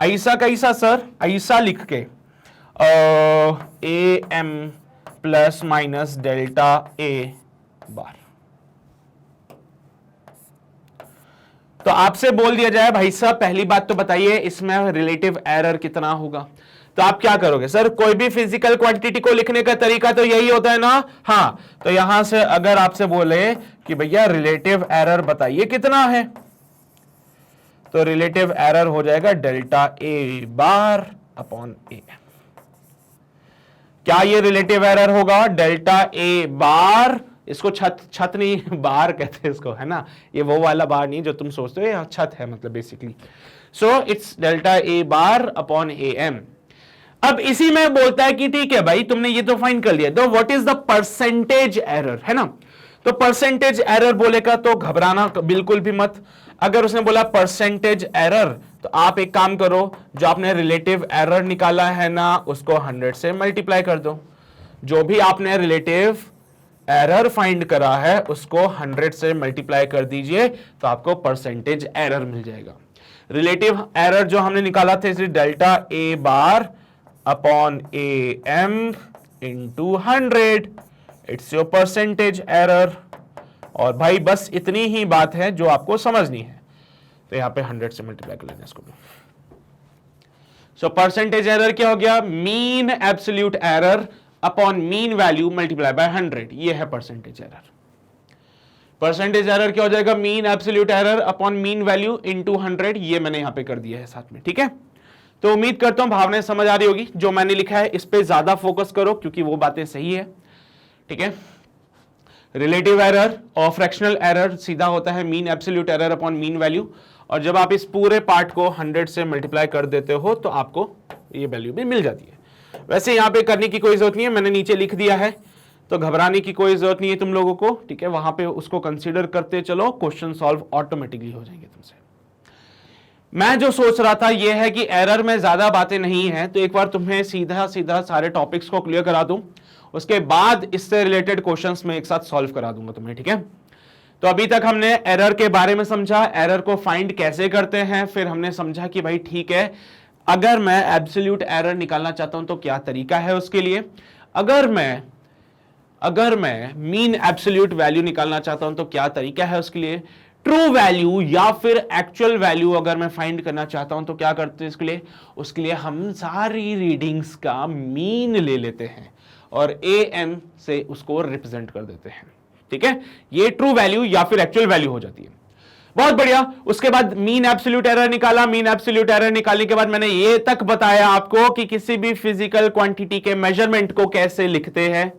ऐसा कैसा सर, ऐसा लिख के A M plus minus delta A bar, तो आपसे बोल दिया जाए भाई साहब पहली बात तो बताइए इसमें रिलेटिव एरर कितना होगा, तो आप क्या करोगे सर, कोई भी फिजिकल क्वांटिटी को लिखने का तरीका तो यही होता है ना। हाँ, तो यहां से अगर आपसे बोले कि भैया रिलेटिव एरर बताइए कितना है, तो रिलेटिव एरर हो जाएगा डेल्टा ए बार अपॉन ए। क्या ये रिलेटिव एरर होगा, डेल्टा ए बार, इसको छत नहीं बार कहते हैं इसको, है ना, ये वो वाला बार नहीं जो तुम सोचते हो, ये छत है मतलब basically. So it's delta A bar upon A M. अब इसी में बोलता है कि ठीक है भाई तुमने ये तो फाइंड कर लिया, तो what is the percentage error, है ना। तो परसेंटेज एरर बोलेगा तो घबराना बिल्कुल भी मत। अगर उसने बोला परसेंटेज एरर, तो आप एक काम करो, जो आपने रिलेटिव एरर निकाला है ना उसको 100 से मल्टीप्लाई कर दो। जो भी आपने रिलेटिव एरर फाइंड करा है उसको 100 से मल्टीप्लाई कर दीजिए, तो आपको परसेंटेज एरर मिल जाएगा। रिलेटिव एरर जो हमने निकाला था इसे delta A bar upon A M into 100, it's your percentage error. और भाई बस इतनी ही बात है जो आपको समझनी है, तो यहां पे 100 से मल्टीप्लाई कर लेना इसको। सो परसेंटेज एरर क्या हो गया, mean absolute error upon mean value multiply by 100, ये है परसेंटेज एरर। परसेंटेज एरर क्या हो जाएगा, mean absolute error upon mean value into 100, ये मैंने यहां पे कर दिया है साथ में, ठीक है। तो उम्मीद करता हूं भावनाएं समझ आ रही होगी। जो मैंने लिखा है इस पे ज्यादा फोकस करो क्योंकि वो बातें सही है, ठीक है। रिलेटिव एरर और फ्रैक्शनल एरर सीधा होता है mean absolute error upon mean value, और जब आप इस पूरे पार्ट को 100 से मल्टीप्लाई कर देते हो तो आपको ये वैल्यू भी मिल जाती है। वैसे यहां पे करने की कोई जरूरत नहीं है, मैंने नीचे लिख दिया है, तो घबराने की कोई जरूरत नहीं है तुम लोगों को, ठीक है। वहां पे उसको कंसीडर करते चलो, क्वेश्चन सॉल्व ऑटोमेटिकली हो जाएंगे तुमसे। मैं जो सोच रहा था ये है कि एरर में ज्यादा बातें नहीं है, तो एक बार तुम्हें सीधा सीधा सारे टॉपिक्स को क्लियर करा दूं, उसके बाद इससे रिलेटेड क्वेश्चंस में एक साथ सॉल्व करा दूंगा तुम्हें, ठीक है। तो अभी तक हमने एरर के बारे में समझा, एरर को फाइंड कैसे करते हैं, फिर हमने समझा कि भाई ठीक है अगर मैं एब्सोल्यूट एरर निकालना चाहता हूं तो क्या तरीका है उसके लिए, अगर मैं मीन एब्सोल्यूट वैल्यू निकालना चाहता हूं तो क्या तरीका है उसके लिए, ट्रू वैल्यू या फिर एक्चुअल वैल्यू अगर मैं फाइंड करना चाहता हूं तो क्या करते हैं उसके लिए हम सारी रीडिंग्स का मीन ले लेते हैं और an से उसको रिप्रेजेंट कर देते हैं, ठीक है। ये ट्रू वैल्यू या फिर एक्चुअल वैल्यू हो जाती है। बहुत बढ़िया। उसके बाद मीन एब्सोल्यूट एरर निकाला, मीन एब्सोल्यूट एरर निकालने के बाद मैंने ये तक बताया आपको कि किसी भी फिजिकल क्वांटिटी के मेजरमेंट को कैसे लिखते हैं।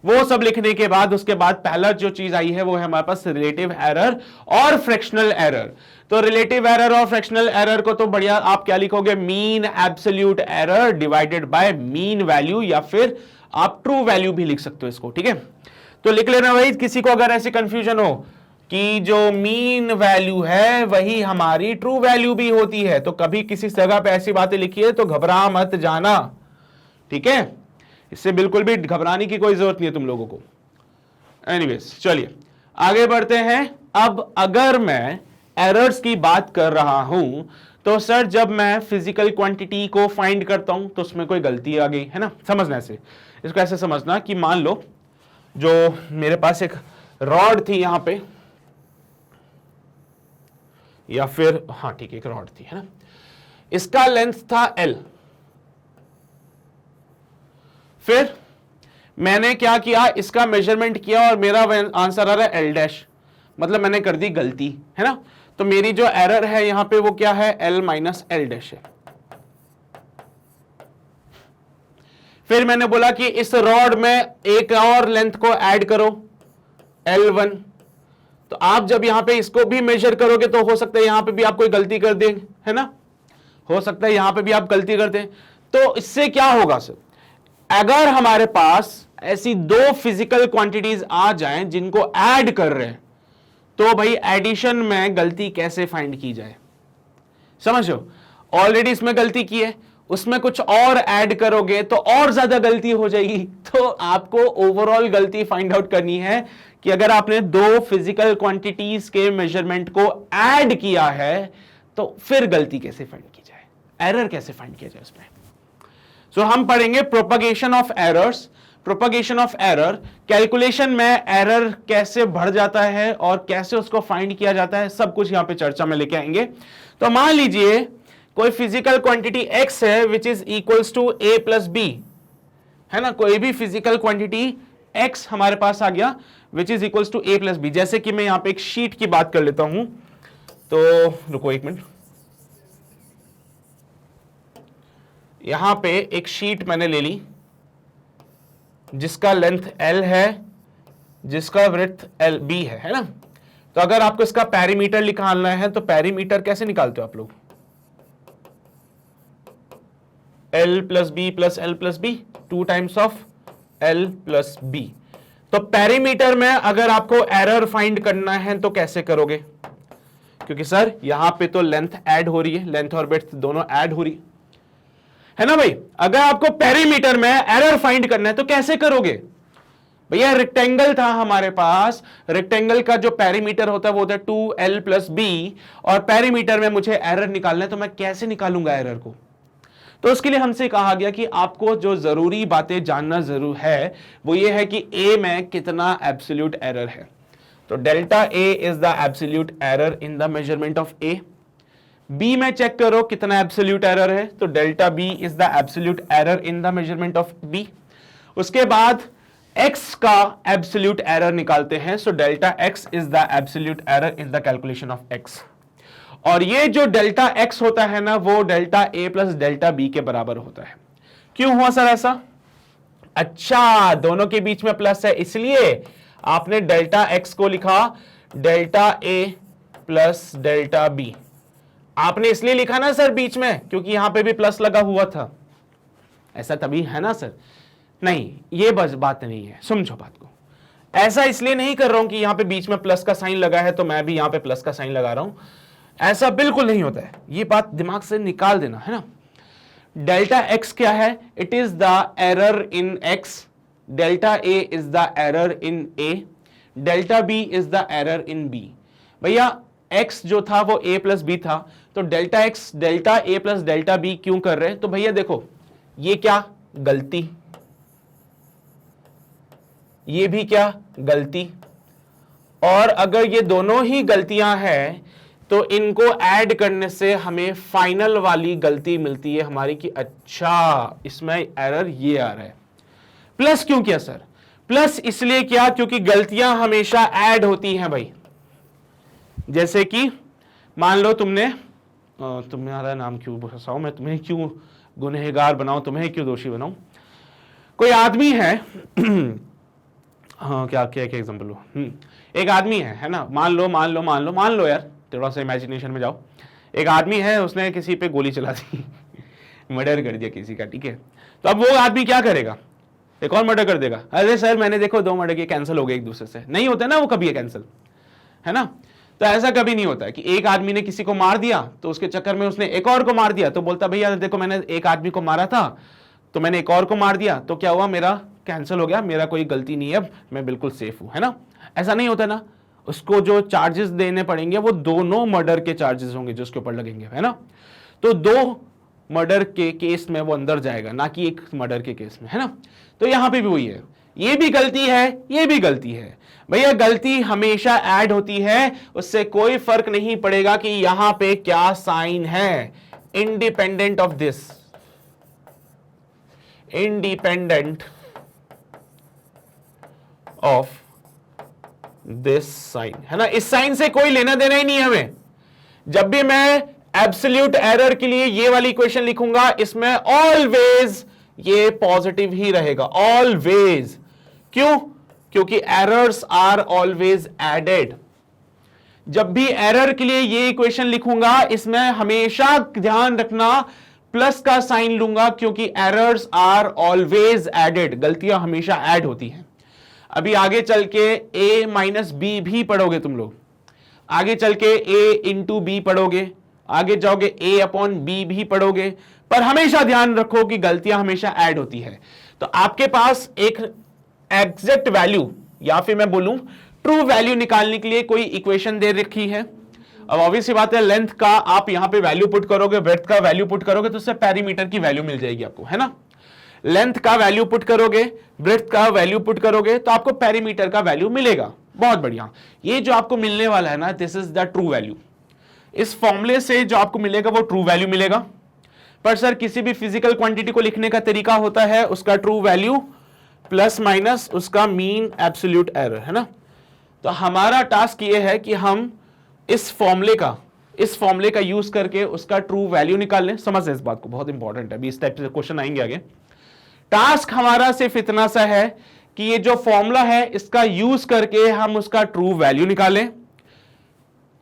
वो सब लिखने के बाद उसके बाद पहला जो चीज आई है वो है हमारे पास रिलेटिव एरर और फ्रैक्शनल एरर। तो रिलेटिव एरर और फ्रैक्शनल एरर को तो बढ़िया आप क्या लिखोगे, mean absolute error divided by mean value, या फिर आप ट्रू वैल्यू भी लिख सकते हो इसको, ठीक है। तो लिख लेना भाई, किसी को अगर ऐसी कंफ्यूजन हो कि जो मीन वैल्यू है वही हमारी ट्रू वैल्यू भी होती है, तो कभी किसी जगह पे ऐसी बातें लिखी है तो घबरा मत जाना, ठीक है। इससे बिल्कुल भी घबराने की कोई जरूरत नहीं है तुम लोगों को। एनीवेज चलिए आगे बढ़ते हैं। अब अगर मैं एरर्स की बात कर रहा हूं तो सर जब मैं फिजिकल क्वांटिटी को फाइंड करता हूं तो उसमें कोई गलती आ गई है ना, समझना ऐसे, इसको ऐसे समझना कि मान लो जो मेरे पास एक रॉड थी यहां पे, या फिर हाँ ठीक है एक रॉड थी, है ना, इसका लेंथ था L। फिर मैंने क्या किया, इसका मेजरमेंट किया और मेरा आंसर आ रहा है L डैश, मतलब मैंने कर दी गलती, है ना। तो मेरी जो एरर है यहां पे वो क्या है, L माइनस L डैश है। फिर मैंने बोला कि इस रॉड में एक और लेंथ को ऐड करो L1, तो आप जब यहां पे इसको भी मेजर करोगे तो हो सकता है यहां पे भी आप कोई गलती कर दें, है ना, हो सकता है यहां पे भी आप गलती कर दें। तो इससे क्या होगा सर, अगर हमारे पास ऐसी दो फिजिकल क्वांटिटीज आ जाएं जिनको ऐड कर रहे हैं तो भाई एडिशन में गलती कैसे फाइंड की जाए, समझो। ऑलरेडी इसमें गलती की है, उसमें कुछ और ऐड करोगे तो और ज्यादा गलती हो जाएगी। तो आपको ओवरऑल गलती फाइंड आउट करनी है कि अगर आपने दो फिजिकल क्वांटिटीज के मेजरमेंट को ऐड किया है तो फिर गलती कैसे फाइंड की जाए, एरर कैसे फाइंड किया जाए उसमें। सो हम पढ़ेंगे propagation of errors, propagation of error, calculation में एरर कैसे बढ़ जाता है और कैसे उसको फाइंड किया जाता है, सब कुछ यहां पे चर्चा में लेके आएंगे। तो मान लीजिए कोई फिजिकल क्वांटिटी x है which is equals to a plus B, है ना, कोई भी फिजिकल क्वांटिटी x हमारे पास आ गया which is equals to a plus B. जैसे कि मैं यहां पे एक शीट की बात कर लेता हूं, तो रुको एक मिनट, यहां पे एक शीट मैंने ले ली जिसका लेंथ L है, जिसका ब्रेड्थ B है ना। तो अगर आपको इसका पेरीमीटर निकालना है तो पेरीमीटर कैसे निकालते हो आप लोग, L plus B plus L plus B, 2 times of L plus B. तो पेरीमीटर में अगर आपको एरर फाइंड करना है तो कैसे करोगे, क्योंकि सर यहां पे तो लेंथ ऐड हो रही है, लेंथ और ब्रेड्थ दोनों ऐड हो रही है ना भाई। अगर आपको पेरीमीटर में एरर फाइंड करना है तो कैसे करोगे भैया, रेक्टेंगल था हमारे पास, रेक्टेंगल का जो पेरीमीटर होता है वो होता है 2L प्लस बी, और पेरीमीटर में मुझे एरर निकालना है तो मैं कैसे निकालूंगा एरर को। तो उसके लिए हमसे कहा गया कि आपको जो जरूरी बातें जानना जरूर है वो ये है कि A में कितना एब्सोल्यूट एरर है। तो delta A is the absolute error in the measurement of A। B में चेक करो कितना एब्सोल्यूट एरर है, तो delta B is the absolute error in the measurement of B। उसके बाद X का एब्सोल्यूट एरर निकालते हैं, so delta X is the absolute error in the calculation of X। और ये जो डेल्टा एक्स होता है ना वो delta A plus delta B के बराबर होता है। क्यों हुआ सर ऐसा? अच्छा, दोनों के बीच में प्लस है इसलिए आपने डेल्टा एक्स को लिखा delta A plus delta B. आपने इसलिए लिखा ना सर बीच में क्योंकि यहां पे भी प्लस लगा हुआ था, ऐसा तभी है ना सर? नहीं, ये बस बात नहीं है, समझो बात को। ऐसा इसलिए नहीं कर रहा हूं कि यहां पे बीच में प्लस का साइन लगा है तो मैं भी यहां पे प्लस का साइन लगा रहा हूं, ऐसा बिल्कुल नहीं होता है। ये बात दिमाग से निकाल देना है ना। डेल्टा एक्स क्या है? It is the error in X, delta A is the error in A, delta B is the error in B. भैया एक्स जो था वो ए प्लस बी था, तो delta X delta A plus delta B क्यों कर रहे हैं? तो भैया देखो, ये क्या गलती, ये भी क्या गलती, और अगर ये दोनों ही गलतियां हैं तो इनको ऐड करने से हमें फाइनल वाली गलती मिलती है हमारी कि अच्छा इसमें एरर ये आ रहा है। प्लस क्यों किया सर? प्लस इसलिए किया क्योंकि गलतियां हमेशा ऐड होती हैं भाई। जैसे कि मान लो तुम्हारा नाम क्यों फंसाऊं मैं, तुम्हें क्यों गुनहगार बनाऊं, तुम्हें क्यों दोषी बनाऊं? कोई आदमी है हाँ क्या क्या एग्जांपल लो, एक आदमी है ना, मान लो यार, थोड़ा सा इमेजिनेशन में जाओ। एक आदमी है, उसने किसी पे गोली चला दी मर्डर कर दिया किसी का, ठीक है। तो अब वो आदमी क्या करेगा? एक और मर्डर कर देगा। अरे सर मैंने देखो 2 मर्डर किए, कैंसिल हो गए एक दूसरे से। नहीं होता ना वो कभी कैंसिल, है ना। तो ऐसा कभी नहीं होता है कि एक आदमी ने किसी को मार दिया तो उसके चक्कर में उसने एक और को मार दिया, तो बोलता भैया देखो मैंने एक आदमी को मारा था तो मैंने एक और को मार दिया, तो क्या हुआ, मेरा कैंसिल हो गया, मेरा कोई गलती नहीं है, अब मैं बिल्कुल सेफ हूं, है ना। ऐसा नहीं होता ना। उसको जो चार्जेस देने पड़ेंगे वो दोनों मर्डर के चार्जेस होंगे जो उसके ऊपर लगेंगे, है ना। तो 2 मर्डर के केस में वो अंदर जाएगा, ना कि एक मर्डर के केस में, है ना। तो यहां पे भी वही है, ये भी गलती है, ये भी गलती है। भैया गलती हमेशा ऐड होती है, उससे कोई फर्क नहीं पड़ेगा कि यहां पे क्या साइन है, independent of this, independent of this sign, है ना। इस साइन से कोई लेना देना ही नहीं है हमें। जब भी मैं एब्सोल्यूट एरर के लिए ये वाली इक्वेशन लिखूंगा, इसमें ऑलवेज ये पॉजिटिव ही रहेगा, ऑलवेज। क्यों? क्योंकि एरर्स आर ऑलवेज एडेड। जब भी एरर के लिए ये इक्वेशन लिखूंगा, इसमें हमेशा ध्यान रखना प्लस का साइन लूंगा, क्योंकि एरर्स आर ऑलवेज एडेड, गलतियां हमेशा ऐड होती हैं। अभी आगे चल के a माइनस बी भी पढ़ोगे तुम लोग, आगे चल के a इंटू बी पढ़ोगे, आगे जाओगे a अपॉन बी भी पढ़ोगे, पर हमेशा ध्यान रखो कि गलतियां हमेशा ऐड होती है। तो आपके पास एक एग्जैक्ट वैल्यू या फिर मैं बोलूं ट्रू वैल्यू निकालने के लिए कोई इक्वेशन दे रखी है। अब ऑब्वियस सी बात है, लेंथ का आप यहां पे वैल्यू पुट करोगे, ब्रेड्थ का वैल्यू पुट करोगे, तो उससे पेरीमीटर की वैल्यू मिल जाएगी आपको, है ना। लेंथ का वैल्यू पुट करोगे, ब्रेड्थ का वैल्यू पुट करोगे, तो आपको पेरीमीटर का वैल्यू मिलेगा। बहुत बढ़िया। ये जो आपको मिलने वाला है ना, this is the true value. इस फॉर्मूले से जो आपको मिलेगा वो ट्रू वैल्यू मिलेगा। पर सर किसी भी फिजिकल क्वांटिटी को लिखने का तरीका होता है उसका ट्रू वैल्यू प्लस माइनस उसका मीन एब्सोल्यूट एरर, है ना। तो हमारा टास्क ये है कि हम इस फॉर्मूले का यूज करके उसका ट्रू वैल्यू निकाल लें। समझ इस बात को, बहुत इंपॉर्टेंट है। अभी इस टाइप से क्वेश्चन आएंगे आगे। टास्क हमारा सिर्फ इतना सा है कि ये जो फॉर्मूला है इसका यूज करके हम उसका ट्रू वैल्यू निकालें,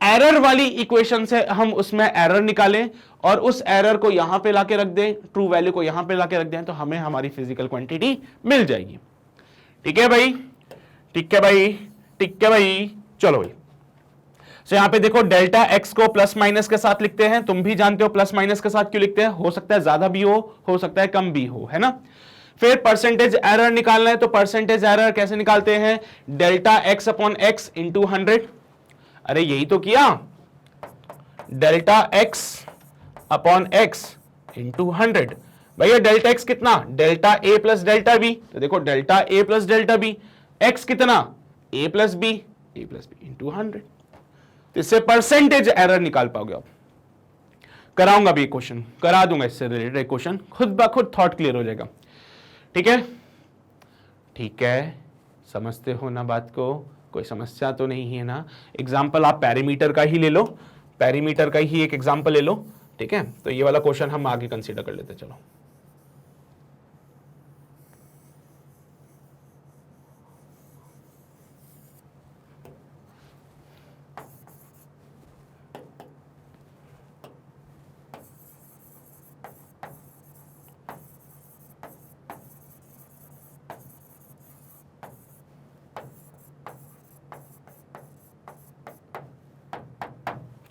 एरर वाली इक्वेशन से हम उसमें एरर निकालें और उस एरर को यहां पे लाके रख दें, ट्रू वैल्यू को यहां पे लाके रख दें, तो हमें हमारी फिजिकल क्वांटिटी मिल जाएगी। ठीक है भाई, ठीक है भाई, ठीक है भाई। चलो भाई, तो यहां पे देखो डेल्टा एक्स को प्लस माइनस के साथ लिखते हैं। तुम भी जानते हो प्लस माइनस के साथ क्यों लिखते हैं, हो सकता है ज्यादा भी हो सकता है कम भी हो, है ना। फिर परसेंटेज एरर निकालना है, तो परसेंटेज एरर कैसे निकालते हैं, delta X upon x into 100। अरे यही तो किया, delta X upon x into 100। भैया डेल्टा एक्स कितना, delta A plus delta B, तो देखो delta A plus delta B, x कितना ए प्लस बी इंटू 100। तो इससे परसेंटेज एरर निकाल पाओगे आप। कराऊंगा भी क्वेश्चन, करा दूंगा इससे रिलेटेड क्वेश्चन, खुद ब खुद थॉट क्लियर हो जाएगा। ठीक है, ठीक है, समझते हो ना बात को, कोई समस्या तो नहीं है ना। एग्जाम्पल आप पैरामीटर का ही ले लो, पेरीमीटर का ही एक एग्जांपल ले लो, ठीक है। तो ये वाला क्वेश्चन हम आगे कंसीडर कर लेते, चलो।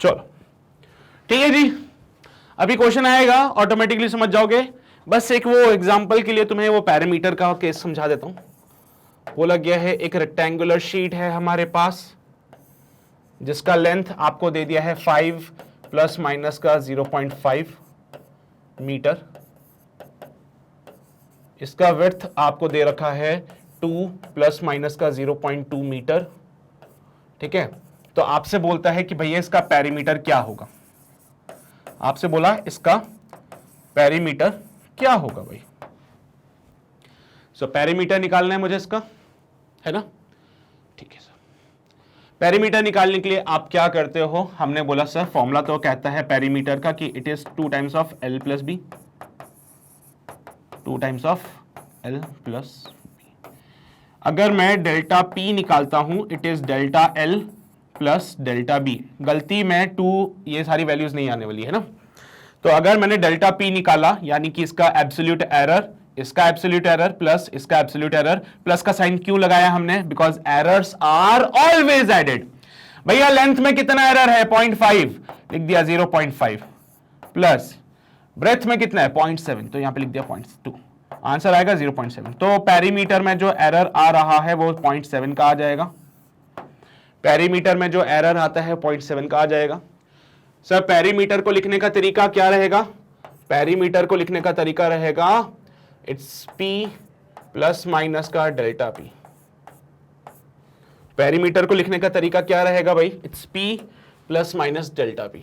चलो ठीक है जी, अभी क्वेश्चन आएगा, ऑटोमेटिकली समझ जाओगे। बस एक वो एग्जांपल के लिए तुम्हें वो पैरामीटर का केस समझा देता हूं। बोला गया है एक रेक्टेंगुलर शीट है हमारे पास, जिसका लेंथ आपको दे दिया है 5 प्लस माइनस का 0.5 मीटर, इसका विड्थ आपको दे रखा है 2 प्लस माइनस का 0.2 मीटर, ठीक है। तो आपसे बोलता है कि भैया इसका पेरीमीटर क्या होगा, आपसे बोला इसका पेरीमीटर क्या होगा भाई। सो पेरीमीटर निकालना है मुझे इसका, है ना, ठीक है सर। पेरीमीटर निकालने के लिए आप क्या करते हो, हमने बोला सर फॉर्मूला तो कहता है पेरीमीटर का कि it is 2 times of L plus B, 2 times of L plus B. अगर मैं डेल्टा पी निकालता हूं, it is delta L plus delta B. गलती में 2 ये सारी वैल्यूज नहीं आने वाली है ना। तो अगर मैंने डेल्टा पी निकाला, यानी कि इसका एब्सोल्यूट एरर, इसका एब्सोल्यूट एरर प्लस इसका एब्सोल्यूट एरर, प्लस का साइन क्यों लगाया हमने, because errors are always added. भैया लेंथ में कितना एरर है 0.5, लिख दिया 0.5, प्लस ब्रेथ में कितना है 0.7, तो यहां पे लिख दिया 0.2, आंसर आएगा 0.7। तो पेरीमीटर में जो एरर आ रहा है वो 0.7 का आ जाएगा, पेरीमीटर में जो एरर आता है 0.7 का आ जाएगा। सर पेरीमीटर को लिखने का तरीका क्या रहेगा, पेरीमीटर को लिखने का तरीका रहेगा इट्स P प्लस माइनस का डेल्टा P। पेरीमीटर को लिखने का तरीका क्या रहेगा भाई, it's P plus minus delta P।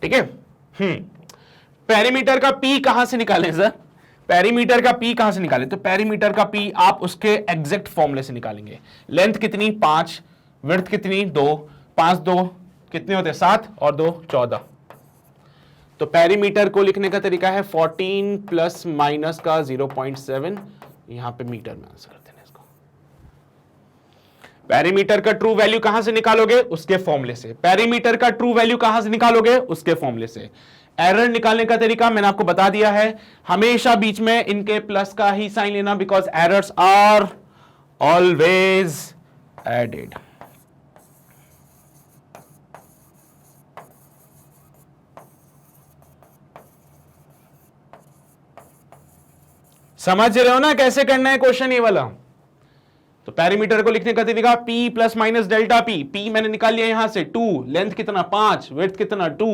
ठीक है। पेरीमीटर का P कहां से निकालें सर, पेरीमीटर का P कहां से निकालें, तो पेरीमीटर का P आप उसके एग्जैक्ट फॉर्मूले से निकालेंगे। लेंथ कितनी 5, विड्थ कितनी 2, 5 2 कितने होते हैं 7 और 2 14। तो पेरीमीटर को लिखने का तरीका है 14 प्लस माइनस का 0.7, यहां पे मीटर में आंसर करते हैं इसको। पेरीमीटर का ट्रू वैल्यू कहां से निकालोगे, उसके फॉर्मूले से। पेरीमीटर का ट्रू वैल्यू कहां से निकालोगे, उसके फॉर्मूले से। एरर निकालने का तरीका मैंने आपको बता दिया है, हमेशा बीच में इनके प्लस का ही साइन लेना, because errors are always added. समझ रहे हो ना कैसे करना है क्वेश्चन ये वाला। तो पेरीमीटर को लिखने का तरीका P plus minus delta P। P मैंने निकाल लिया यहां से 2, लेंथ कितना 5, विड्थ कितना 2,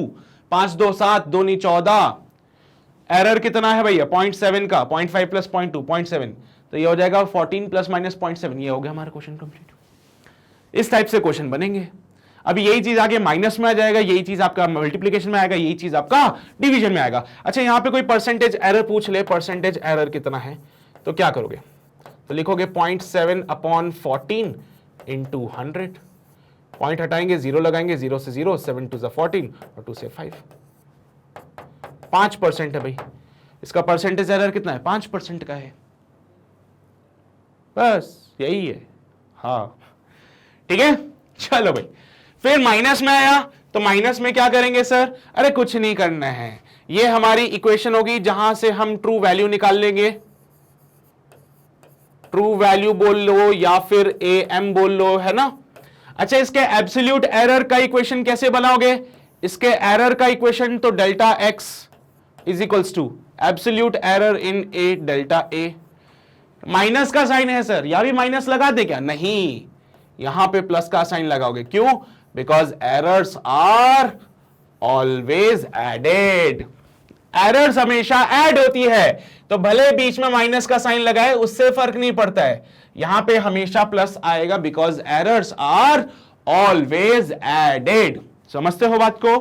5 2 7 2 नहीं 14, एरर कितना है भैया 0.7 का, 0.5 प्लस 0.2 0.7, तो ये हो जाएगा 14 प्लस माइनस 0.7। ये हो गया हमारा क्वेश्चन कंप्लीट। इस टाइप से क्वेश्चन बनेंगे। अभी यही चीज आगे माइनस में आ जाएगा, यही चीज आपका मल्टीप्लिकेशन में आएगा, यही चीज आपका डिवीजन में आएगा। अच्छा यहां पे कोई परसेंटेज एरर पूछ ले, परसेंटेज एरर कितना है, तो क्या करोगे, तो लिखोगे 0.7 अपॉन 14 इंटू 100, पॉइंट हटाएंगे 0 लगाएंगे, 0 से 0, 7 2 14 और 2 से 5, 5% है भाई। इसका परसेंटेज एरर कितना है 5% का है, बस यही है। हाँ ठीक है, चलो भाई। फिर माइनस में आया, तो माइनस में क्या करेंगे सर, अरे कुछ नहीं करना है, ये हमारी इक्वेशन होगी जहां से हम ट्रू वैल्यू निकाल लेंगे। ट्रू वैल्यू बोल लो या फिर AM बोल लो, है ना। अच्छा इसके एब्सोल्यूट एरर का इक्वेशन कैसे बनाओगे, इसके एरर का इक्वेशन तो delta x is equals to absolute error in A delta A। Minus का साइन है सर, या भी माइनस लगा दे क्या, नहीं, यहां पे प्लस का साइन लगाओगे, क्यों, because errors are always added. Errors हमेशा ऐड होती है, तो भले बीच में माइनस का साइन लगाए उससे फर्क नहीं पड़ता है, यहां पे हमेशा प्लस आएगा, because errors are always added. समझते हो बात को,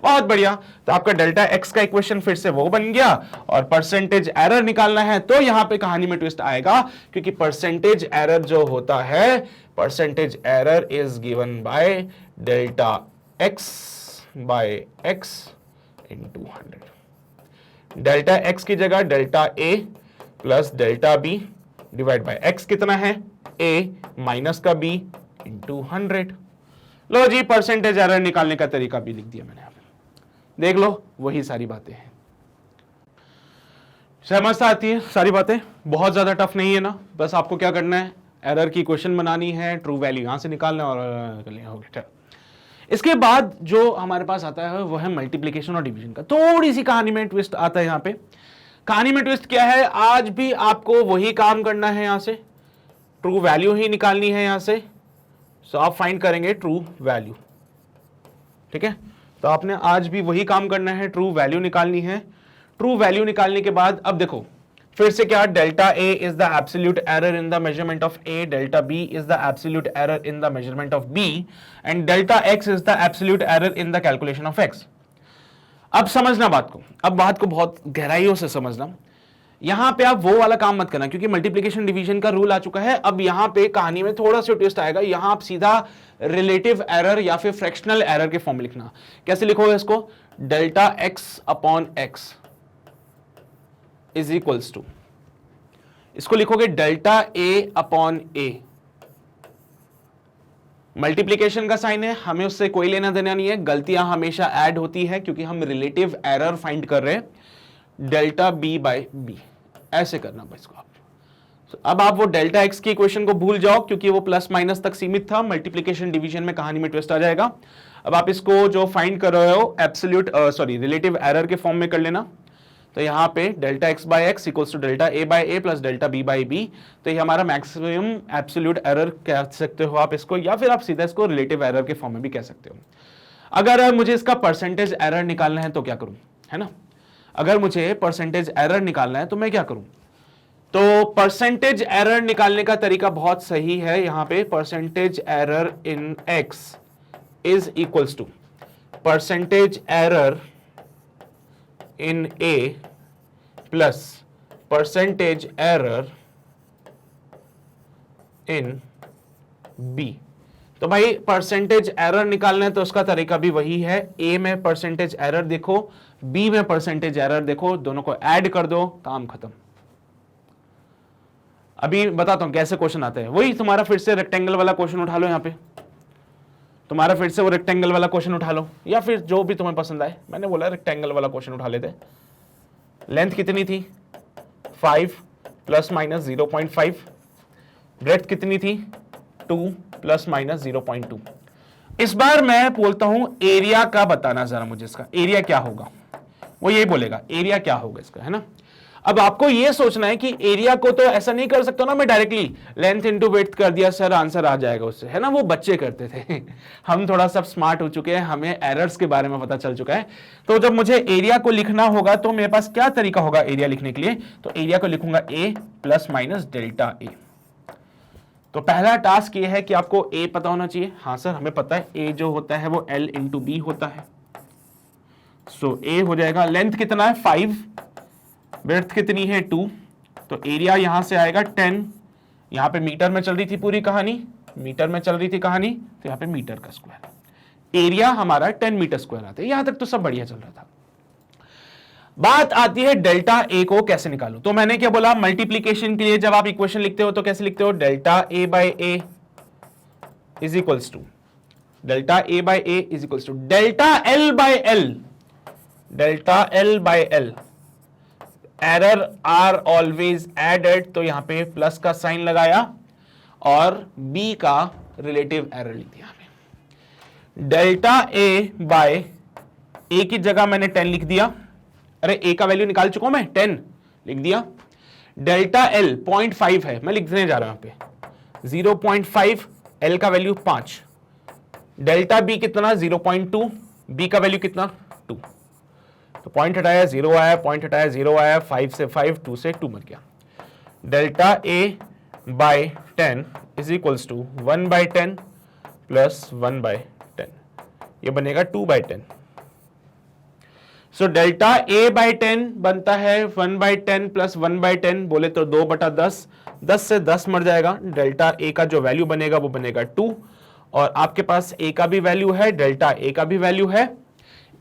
बहुत बढ़िया। तो आपका डेल्टा एक्स का इक्वेशन फिर से वो बन गया, और परसेंटेज एरर निकालना है तो यहां पे कहानी में ट्विस्ट आएगा, क्योंकि परसेंटेज एरर जो होता है, percentage error is given by delta X by X into 100। Delta X की जगह delta A plus delta B divide by X कितना है, ए माइनस का बी इंटू 100। लो जी, परसेंटेज एरर निकालने का तरीका भी लिख दिया मैंने यहां पे, देख लो वही सारी बातें हैं। समझ आती है सारी बातें, बहुत ज्यादा टफ नहीं है ना। बस आपको क्या करना है, एरर की क्वेश्चन बनानी है, ट्रू वैल्यू यहां से निकालना और हो गया। इसके बाद जो हमारे पास आता है वो है मल्टीप्लिकेशन और डिवीजन का। थोड़ी सी कहानी में ट्विस्ट आता है यहां पे। कहानी में ट्विस्ट क्या है, आज भी आपको वही काम करना है, यहां से ट्रू वैल्यू ही निकालनी है यहां से। सो आप फाइंड करेंगे ट्रू वैल्यू, ठीक है। तो आपने आज भी वही काम करना है, ट्रू वैल्यू निकालनी है। ट्रू वैल्यू निकालने के बाद अब देखो फिर से क्या, delta A is the absolute error in the measurement of A, delta B is the absolute error in the measurement of B, and delta X is the absolute error in the calculation of X. अब समझना बात को, अब बात को बहुत गहराइयों से समझना। यहां पे आप वो वाला काम मत करना, क्योंकि मल्टीप्लिकेशन डिवीजन का रूल आ चुका है। अब यहां पे कहानी में थोड़ा सा ट्विस्ट आएगा, यहां आप सीधा रिलेटिव एरर या फिर फ्रैक्शनल एरर के फॉर्म में लिखना। कैसे लिखोगे इसको, delta X upon X is equals to, इसको लिखोगे delta A upon A. Multiplication का साइन है, हमें उससे कोई लेना देना नहीं है, गलतियां हमेशा ऐड होती है क्योंकि हम रिलेटिव एरर फाइंड कर रहे हैं। डेल्टा बी बाय बी ऐसे करना बस इसको आप। अब आप वो डेल्टा एक्स की इक्वेशन को भूल जाओ, क्योंकि वो प्लस माइनस तक सीमित था। मल्टीप्लिकेशन डिवीजन में कहानी में ट्विस्ट आ जाएगा। अब आप इसको जो फाइंड कर रहे हो एब्सोल्यूट रिलेटिव एरर के फॉर्म में कर लेना। तो यहां पे delta X by X equals to delta A by A plus delta B by B. तो ये हमारा मैक्सिमम एब्सोल्यूट एरर कह सकते हो आप इसको, या फिर आप सीधा इसको रिलेटिव एरर के फॉर्म में भी कह सकते हो। अगर मुझे इसका परसेंटेज एरर निकालना है तो क्या करूं, है ना। अगर मुझे परसेंटेज एरर निकालना है तो मैं क्या करूं, तो परसेंटेज एरर निकालने का तरीका बहुत सही है। यहां पे percentage error in X is equals to percentage error in A plus percentage error in B। तो भाई परसेंटेज एरर निकालना है तो उसका तरीका भी वही है। A में परसेंटेज एरर देखो, B में परसेंटेज एरर देखो, दोनों को ऐड कर दो, काम खत्म। अभी बताता हूं कैसे क्वेश्चन आते हैं। वही तुम्हारा फिर से रेक्टेंगल वाला क्वेश्चन उठा लो, यहां पे तुम्हारा फिर से वो रेक्टेंगल वाला क्वेश्चन उठा लो, या फिर जो भी तुम्हें पसंद आए। मैंने बोला रेक्टेंगल वाला क्वेश्चन उठा लेते। लेंथ कितनी थी 5 प्लस माइनस 0.5, ब्रेड्थ कितनी थी 2 प्लस माइनस 0.2। इस बार मैं बोलता हूं एरिया का बताना जरा मुझे, इसका एरिया क्या होगा। वो यही बोलेगा एरिया क्या होगा इसका, है ना। अब आपको ये सोचना है कि एरिया को तो ऐसा नहीं कर सकता ना मैं डायरेक्टली लेंथ इनटू विड्थ कर दिया सर आंसर आ जाएगा उससे, है ना। वो बच्चे करते थे हम थोड़ा सा स्मार्ट हो चुके हैं, हमें एरर्स के बारे में पता चल चुका है। तो जब मुझे एरिया को लिखना होगा तो मेरे पास क्या तरीका होगा एरिया लिखने के लिए, तो एरिया को लिखूंगा ए प्लस माइनस डेल्टा ए। तो पहला टास्क ये है कि आपको ए पता होना चाहिए। हाँ सर हमें पता है ए जो होता है वो एल इंटू बी होता है। सो ए हो जाएगा, लेंथ कितना है 5, ब्रेड्थ कितनी है 2, तो एरिया यहां से आएगा 10। यहां पे मीटर में चल रही थी पूरी कहानी, मीटर में चल रही थी कहानी, तो यहां पे मीटर का स्क्वायर, एरिया हमारा 10 मीटर स्क्वायर आता है। यहां तक तो सब बढ़िया चल रहा था। बात आती है डेल्टा ए को कैसे निकालो। तो मैंने क्या बोला, मल्टीप्लीकेशन के लिए जब आप इक्वेशन लिखते हो तो कैसे लिखते हो, delta A by A is equals to delta A by A is equals to delta L by L, delta L by L. Error are always added, तो यहां पे प्लस का साइन लगाया और बी का रिलेटिव एरर लिख दिया हमें। डेल्टा ए बाय ए की जगह मैंने 10 लिख दिया। अरे ए का वैल्यू निकाल चुका हूं मैं, 10 लिख दिया। डेल्टा एल 0.5 है, मैं लिखने जा रहा हूं यहां पे 0.5, एल का वैल्यू 5। डेल्टा बी कितना 0.2, बी का वैल्यू कितना 2। तो पॉइंट हटाया 0 आया, पॉइंट हटाया 0 आया, 5 से 5, 2 से 2 मर गया। Delta A by 10 is equals to 1 by 10 plus 1 by 10, ये बनेगा 2 by 10। So delta A by 10 बनता है 1/10 प्लस 1/10, बोले तो 2/10, 10 से 10 मर जाएगा। डेल्टा ए का जो वैल्यू बनेगा वो बनेगा 2, और आपके पास ए का भी वैल्यू है, डेल्टा ए का भी वैल्यू है।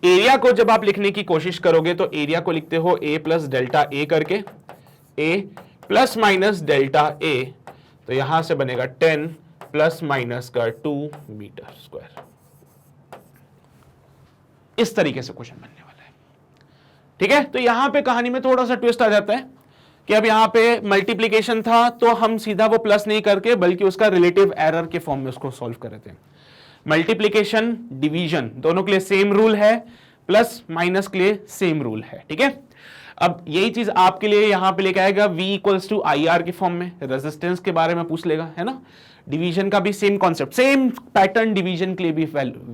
एरिया को जब आप लिखने की कोशिश करोगे तो एरिया को लिखते हो ए प्लस डेल्टा ए करके, ए प्लस माइनस डेल्टा ए, तो यहां से बनेगा 10 प्लस माइनस का 2 मीटर स्क्वायर। इस तरीके से क्वेश्चन बनने वाला है, ठीक है। तो यहां पे कहानी में थोड़ा सा ट्विस्ट आ जाता है कि अब यहां पे मल्टीप्लीकेशन था तो हम सीधा वो प्लस नहीं करके बल्कि उसका रिलेटिव एरर के फॉर्म में उसको सॉल्व कर रहे थे। मल्टीप्लीकेशन डिवीजन दोनों के लिए सेम रूल है, प्लस माइनस के लिए सेम रूल है, ठीक है। अब यही चीज आपके लिए यहां पे लेके आएगा V इक्वल्स टू IR के फॉर्म में, रेजिस्टेंस के बारे में पूछ लेगा, है ना। डिवीजन का भी same concept, same pattern division के लिए भी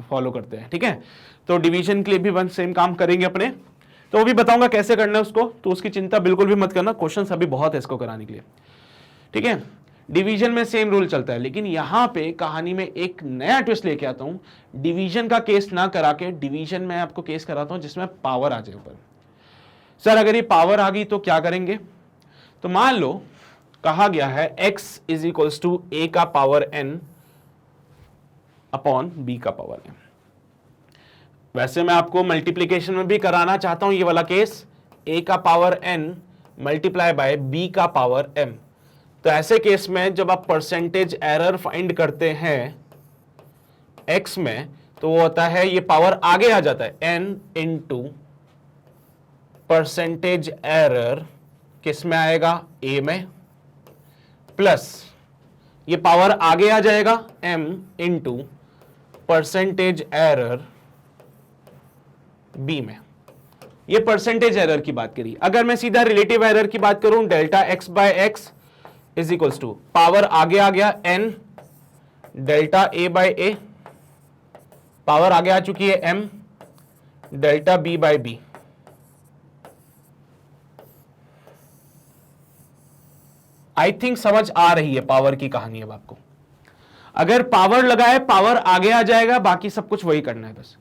फॉलो करते हैं, ठीक है। तो डिवीजन के लिए भी सेम काम करेंगे अपने, तो वो भी बताऊंगा कैसे करना है उसको, तो उसकी चिंता बिल्कुल भी मत करना, क्वेश्चन अभी बहुत है इसको कराने के लिए, ठीक है। डिवीजन में सेम रूल चलता है, लेकिन यहां पे कहानी में एक नया ट्विस्ट लेके आता हूं। डिवीजन का केस ना करा के डिवीजन में आपको केस कराता हूं जिसमें पावर आ जाए ऊपर। सर अगर ये पावर आ गई तो क्या करेंगे? तो मान लो कहा गया है x is equals to a का पावर n अपॉन b का पावर m। वैसे मैं आपको मल्टीप्लीकेशन में भी कराना चाहता हूं ये वाला केस, a का power n multiply by b का पावर m। तो ऐसे केस में जब आप परसेंटेज एरर फाइंड करते हैं x में, तो वो होता है ये पावर आगे आ जाता है n इंटू परसेंटेज एरर किस में आएगा? a में, प्लस ये पावर आगे आ जाएगा m into percentage error b में। ये परसेंटेज एरर की बात करी। अगर मैं सीधा रिलेटिव एरर की बात करूं, delta x by X is equals to power आगे आ गया n delta a by a, power आगे आ चुकी है m delta b by b। I think समझ आ रही है पावर की कहानी अब आपको। अगर पावर लगा है पावर आगे आ जाएगा, बाकी सब कुछ वही करना है बस।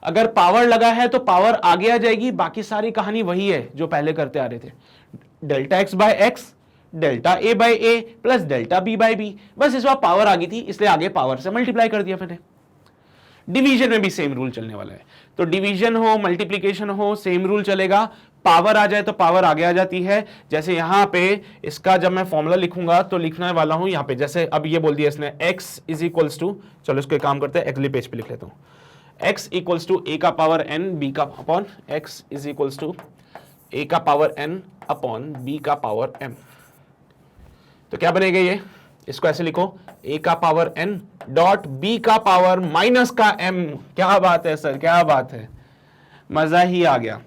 अगर पावर लगा है तो पावर आगे आ जाएगी, बाकी सारी कहानी वही है जो पहले करते आ रहे थे। Delta x by X delta a by a plus delta b by b, बस इस बार पावर आ गई थी इसलिए आगे पावर से मल्टीप्लाई कर दिया मैंने। डिवीजन में भी सेम रूल चलने वाला है, तो डिवीजन हो मल्टीप्लीकेशन हो सेम रूल चलेगा। पावर आ जाए तो पावर आगे आ जाती है। जैसे यहां पे इसका जब मैं फॉर्मूला लिखूंगा तो लिखने वाला हूं यहां पे, जैसे अब ये बोल दिया इसने x इज इक्वल्स टू, चलो इसको एक काम करते हैं अगले पेज पे लिख लेता हूं। x इक्वल्स टू a का पावर n b का upon x is equals to a का पावर n अपॉन b का पावर m। तो क्या बनेगा ये? इसको ऐसे लिखो, a का पावर n डॉट b का पावर माइनस का m। क्या बात है सर, क्या बात है, मजा ही आ गया।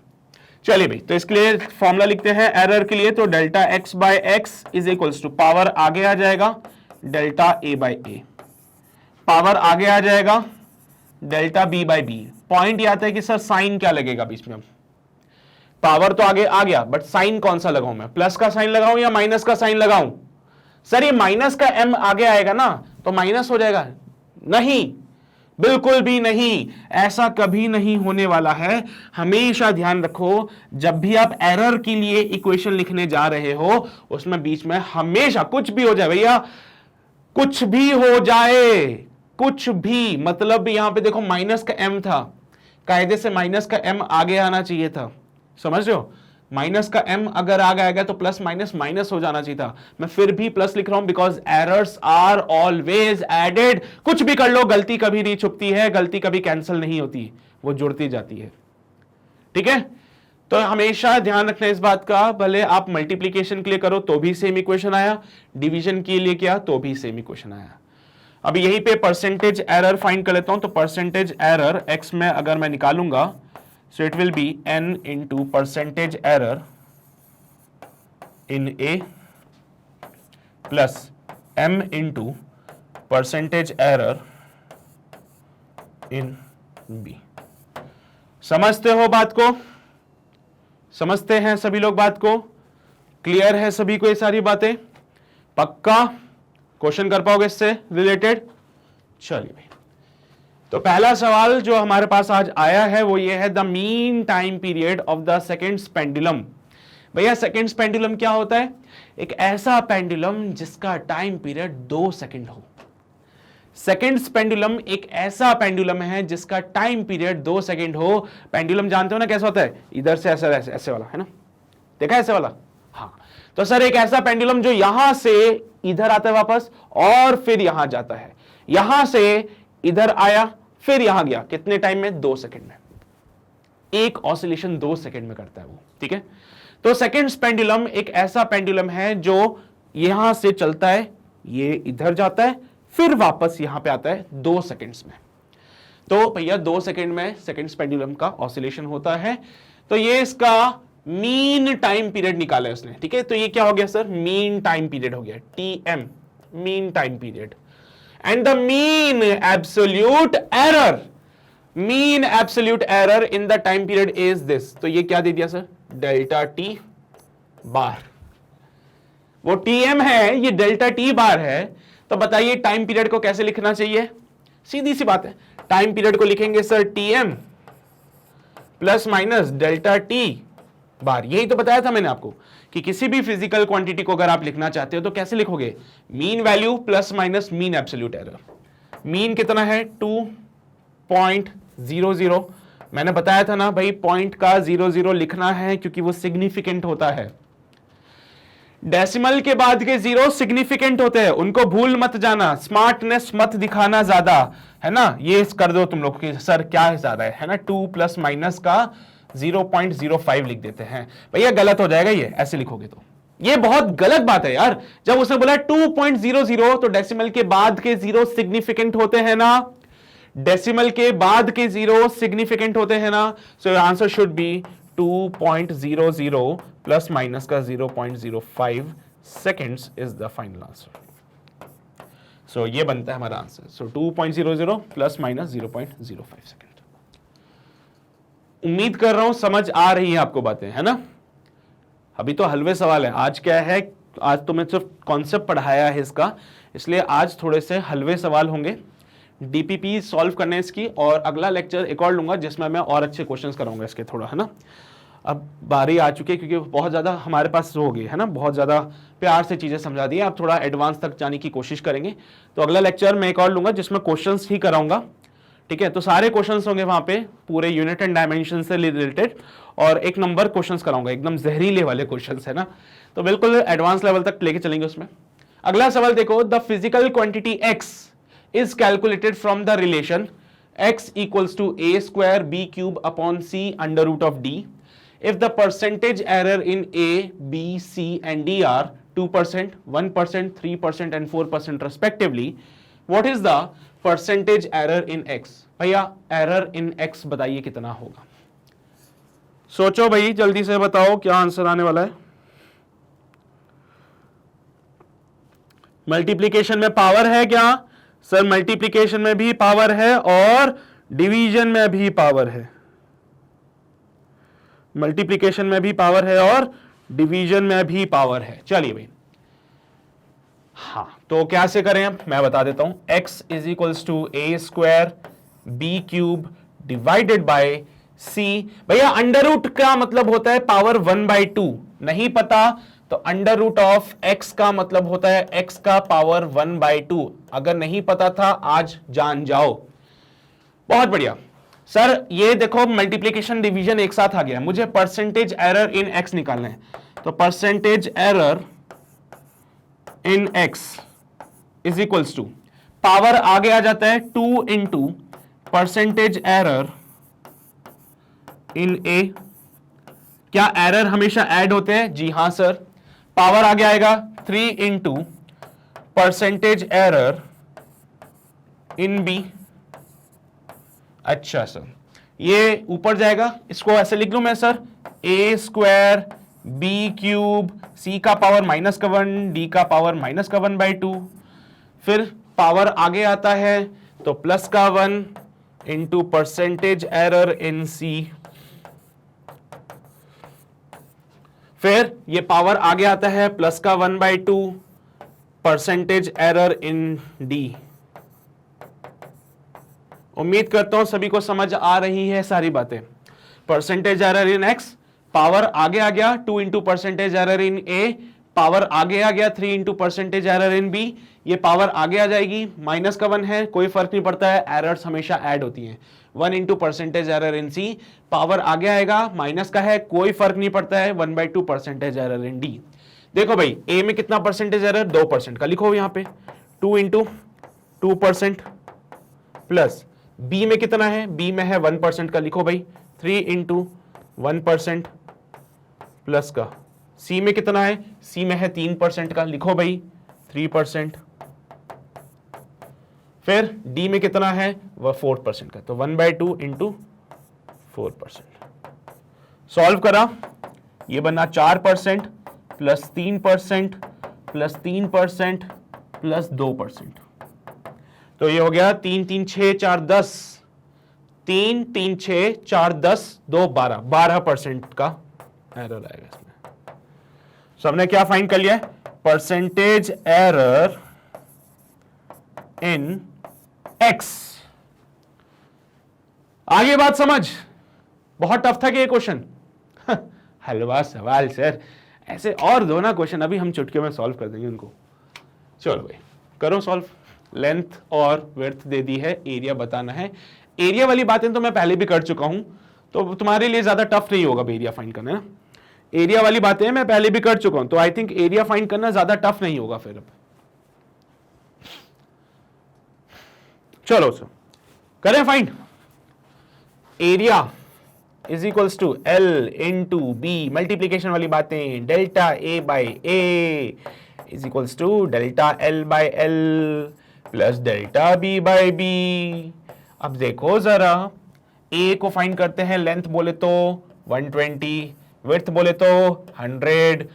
चलिए भाई, तो इसके लिए फॉर्मूला लिखते हैं एरर के लिए। तो delta x by X is equals to power आगे आ जाएगा delta a by a, power आगे आ जाएगा delta b by b। Point ये आता है कि सर साइन क्या लगेगा बीच में? पावर तो आगे आ गया बट साइन कौन सा लगाऊं मैं? प्लस का साइन लगाऊं या माइनस का साइन लगाऊं? सर ये माइनस का m आगे आएगा ना तो माइनस हो जाएगा। नहीं, बिल्कुल भी नहीं, ऐसा कभी नहीं होने वाला है। हमेशा ध्यान रखो, जब भी आप एरर के लिए इक्वेशन लिखने जा रहे हो उसमें बीच में हमेशा कुछ भी हो जाए भैया, कुछ भी हो जाए, कुछ भी, मतलब यहां पे देखो माइनस का m था, कायदे से माइनस का m आगे आना चाहिए था, समझ रहे हो? माइनस का m अगर आगे आएगा तो प्लस माइनस माइनस हो जाना चाहिए था। मैं फिर भी प्लस लिख रहा हूं because errors are always added. कुछ भी कर लो, गलती कभी नहीं छुपती है, गलती कभी कैंसिल नहीं होती, वो जुड़ती जाती है, ठीक है। तो हमेशा ध्यान रखना इस बात का, भले आप मल्टीप्लीकेशन के लिए करो तो भी सेम इक्वेशन आया, डिवीजन के लिए किया तो भी सेम इक्वेशन आया। अब यहीं पे परसेंटेज एरर फाइंड कर लेता हूं। तो परसेंटेज एरर x में अगर मैं निकालूंगा, so it will be n into percentage error in A plus m into percentage error in B। समझते हो बात को? समझते हैं सभी लोग बात को? क्लियर है सभी को ये सारी बातें? पक्का क्वेश्चन कर पाओगे इससे रिलेटेड? चलिए भाई, तो पहला सवाल जो हमारे पास आज आया है वो ये है, the mean time period of the seconds pendulum. भैया सेकेंड्स पेंडुलम क्या होता है? एक ऐसा पेंडुलम जिसका टाइम पीरियड 2 सेकंड हो। सेकेंड्स पेंडुलम एक ऐसा पेंडुलम है जिसका टाइम पीरियड 2 सेकंड हो। पेंडुलम जानते हो ना कैसा होता है? इधर से ऐसा ऐसे, ऐसे वाला है ना, देखा ऐसे वाला? हाँ, तो सर एक ऐसा पेंडुलम जो यहां से इधर आता है वापस और फिर यहां जाता है, यहां से इधर आया फिर यहां गया, कितने टाइम में? 2 सेकंड में। एक ऑसिलेशन 2 सेकंड में करता है वो, ठीक है। तो सेकेंड्स पेंडुलम एक ऐसा पेंडुलम है जो यहां से चलता है, ये इधर जाता है, फिर वापस यहां पे आता है 2 सेकंड्स में। तो भैया 2 सेकंड में सेकेंड्स पेंडुलम का ऑसिलेशन होता है। तो ये इसका मीन टाइम पीरियड निकाला है उसने, ठीक है। तो ये क्या हो गया सर? मीन टाइम पीरियड हो गया, TM, mean time period. And the mean absolute error, mean absolute error in the time period is this. तो ये क्या दे दिया सर? Delta T bar. वो TM है, ये डेल्टा टी बार है। तो बताइए टाइम पीरियड को कैसे लिखना चाहिए? सीधी सी बात है, टाइम पीरियड को लिखेंगे sir TM plus minus delta T bar. यही तो बताया था मैंने आपको कि किसी भी फिजिकल क्वांटिटी को अगर आप लिखना चाहते हो तो कैसे लिखोगे? Mean value plus minus mean absolute error. Mean कितना है? 2.00। मैंने बताया था ना भाई, पॉइंट का 00 लिखना है क्योंकि वो सिग्निफिकेंट होता है। डेसिमल के बाद के 0 सिग्निफिकेंट होते हैं, उनको भूल मत जाना, स्मार्टनेस मत दिखाना ज्यादा, है ना। ये कर दो तुम लोग कि सर क्या ज्यादा है ना, 2 प्लस माइनस का 0.05 लिख देते हैं। भैया गलत हो जाएगा ये, ऐसे लिखोगे तो ये बहुत गलत बात है यार। जब उसने बोला 2.00 तो डेसिमल के बाद के 0 सिग्निफिकेंट होते हैं ना, डेसिमल के बाद के 0 सिग्निफिकेंट होते हैं ना। So answer should be 2.00 plus minus का 0.05 seconds is the final answer. So ये बनता है हमारा answer. So 2.00 plus minus 0.05 second. उम्मीद कर रहा हूं समझ आ रही है आपको बातें, है ना। अभी तो हलवे सवाल है। आज क्या है, आज तो मैं सिर्फ कॉन्सेप्ट पढ़ाया है इसका, इसलिए आज थोड़े से हलवे सवाल होंगे। डीपीपी सॉल्व करने इसकी, और अगला लेक्चर एक और लूंगा जिसमें मैं और अच्छे क्वेश्चंस कराऊंगा इसके थोड़ा, है ना। अब बारी आ चुकी है क्योंकि बहुत ज़्यादा हमारे पास हो गई है ना, बहुत ज़्यादा प्यार से चीज़ें समझा दी है। अब थोड़ा एडवांस तक जाने की कोशिश करेंगे। तो अगला लेक्चर मैं एक और लूंगा जिसमें क्वेश्चंस ही कराऊंगा, ठीक है। तो सारे क्वेश्चंस होंगे वहां पे पूरे यूनिट एंड डायमेंशन से रिलेटेड, और एक नंबर क्वेश्चंस कराऊंगा, एकदम जहरीले वाले क्वेश्चंस, है ना। तो बिल्कुल एडवांस लेवल तक लेके चलेंगे उसमें। अगला सवाल देखो, the physical quantity x is calculated from the relation x equals to a square b cube upon c under root of d if the percentage error in a, b, c and d are 2%, 1%, 3% and 4% respectively. What is the percentage error in x? भैया error in x बताइए कितना होगा। सोचो भाई, जल्दी से बताओ क्या आंसर आने वाला है। मल्टीप्लीकेशन में पावर है क्या? सर मल्टीप्लिकेशन में भी पावर है और डिवीजन में भी पावर है। मल्टीप्लिकेशन में भी पावर है और डिवीजन में भी पावर है। चलिए भाई, हाँ तो कैसे करें अब मैं बता देता हूं। x is equals to A square B cube divided by c। भैया अंडर रूट का मतलब होता है पावर 1/2, नहीं पता तो अंडर रूट ऑफ x का मतलब होता है x का पावर 1/2। अगर नहीं पता था आज जान जाओ। बहुत बढ़िया सर, ये देखो मल्टीप्लिकेशन डिवीजन एक साथ आ गया। मुझे परसेंटेज एरर इन x निकालना है, तो percentage error in x is equals to, power आगे आ जाता है 2 into percentage error in a। क्या एरर हमेशा ऐड होते हैं? जी हां सर। पावर आगे आएगा 3 into percentage error in B. अच्छा सर, ये ऊपर जाएगा, इसको ऐसे लिख लूं मैं sir, A square B cube C का पावर -1 डी का पावर -1/2। फिर पावर आगे आता है तो प्लस का 1 इंटू परसेंटेज एरर इन सी। फिर ये पावर आगे आता है प्लस का 1/2 परसेंटेज एरर इन डी। उम्मीद करता हूं सभी को समझ आ रही है सारी बातें। Percentage error in X, power आगे आ गया 2 into percentage error in A, power आगे आ गया 3 into percentage error in B, ये पावर आगे आ जाएगी, माइनस का 1 है, कोई फर्क नहीं पड़ता है, एरर्स हमेशा ऐड होती हैं। 1 into percentage error in C, power आगे आएगा, माइनस का है, कोई फर्क नहीं पड़ता है, 1/2 परसेंटेज एरर इन डी। देखो भाई ए में कितना परसेंटेज एरर, 2% का, लिखो यहां पे 2 इंटू 2% प्लस बी में कितना है, बी में है 1% का, लिखो भाई 3 इंटू 1% प्लस का, सी में कितना है, सी में है 3% का, लिखो भाई 3%, फिर डी में कितना है वह 4% का, तो 1/2 इंटू 4%। सॉल्व करा, ये बना 4% प्लस 3% प्लस 3% प्लस 2%, तो ये हो गया 3 3 6 4 10, 3 3 6 4 10 2 12, 12% का एरर आएगा इसमें। सो हमने क्या फाइंड कर लिया है, परसेंटेज एरर इन एक्स। आगे बात समझ, बहुत टफ था कि ये क्वेश्चन हलवा सवाल सर, ऐसे और दो ना क्वेश्चन, अभी हम चुटकियों में सॉल्व कर देंगे उनको। चलो भाई करो सॉल्व। लेंथ और विड्थ दे दी है, एरिया बताना है। एरिया वाली बातें तो मैं पहले भी कर चुका हूं, तो तुम्हारे लिए ज्यादा टफ नहीं होगा एरिया फाइंड करना ना। एरिया वाली बातें मैं पहले भी कर चुका हूं, तो आई थिंक एरिया फाइंड करना ज्यादा टफ नहीं होगा फिर। अब चलो सर करें find. Area is equals to L into B, multiplication वाली बातें, delta A by A is equals to delta L by L plus delta B by B. अब देखो जरा, ए को फाइंड करते हैं, लेंथ बोले तो 120, विड्थ बोले तो 100,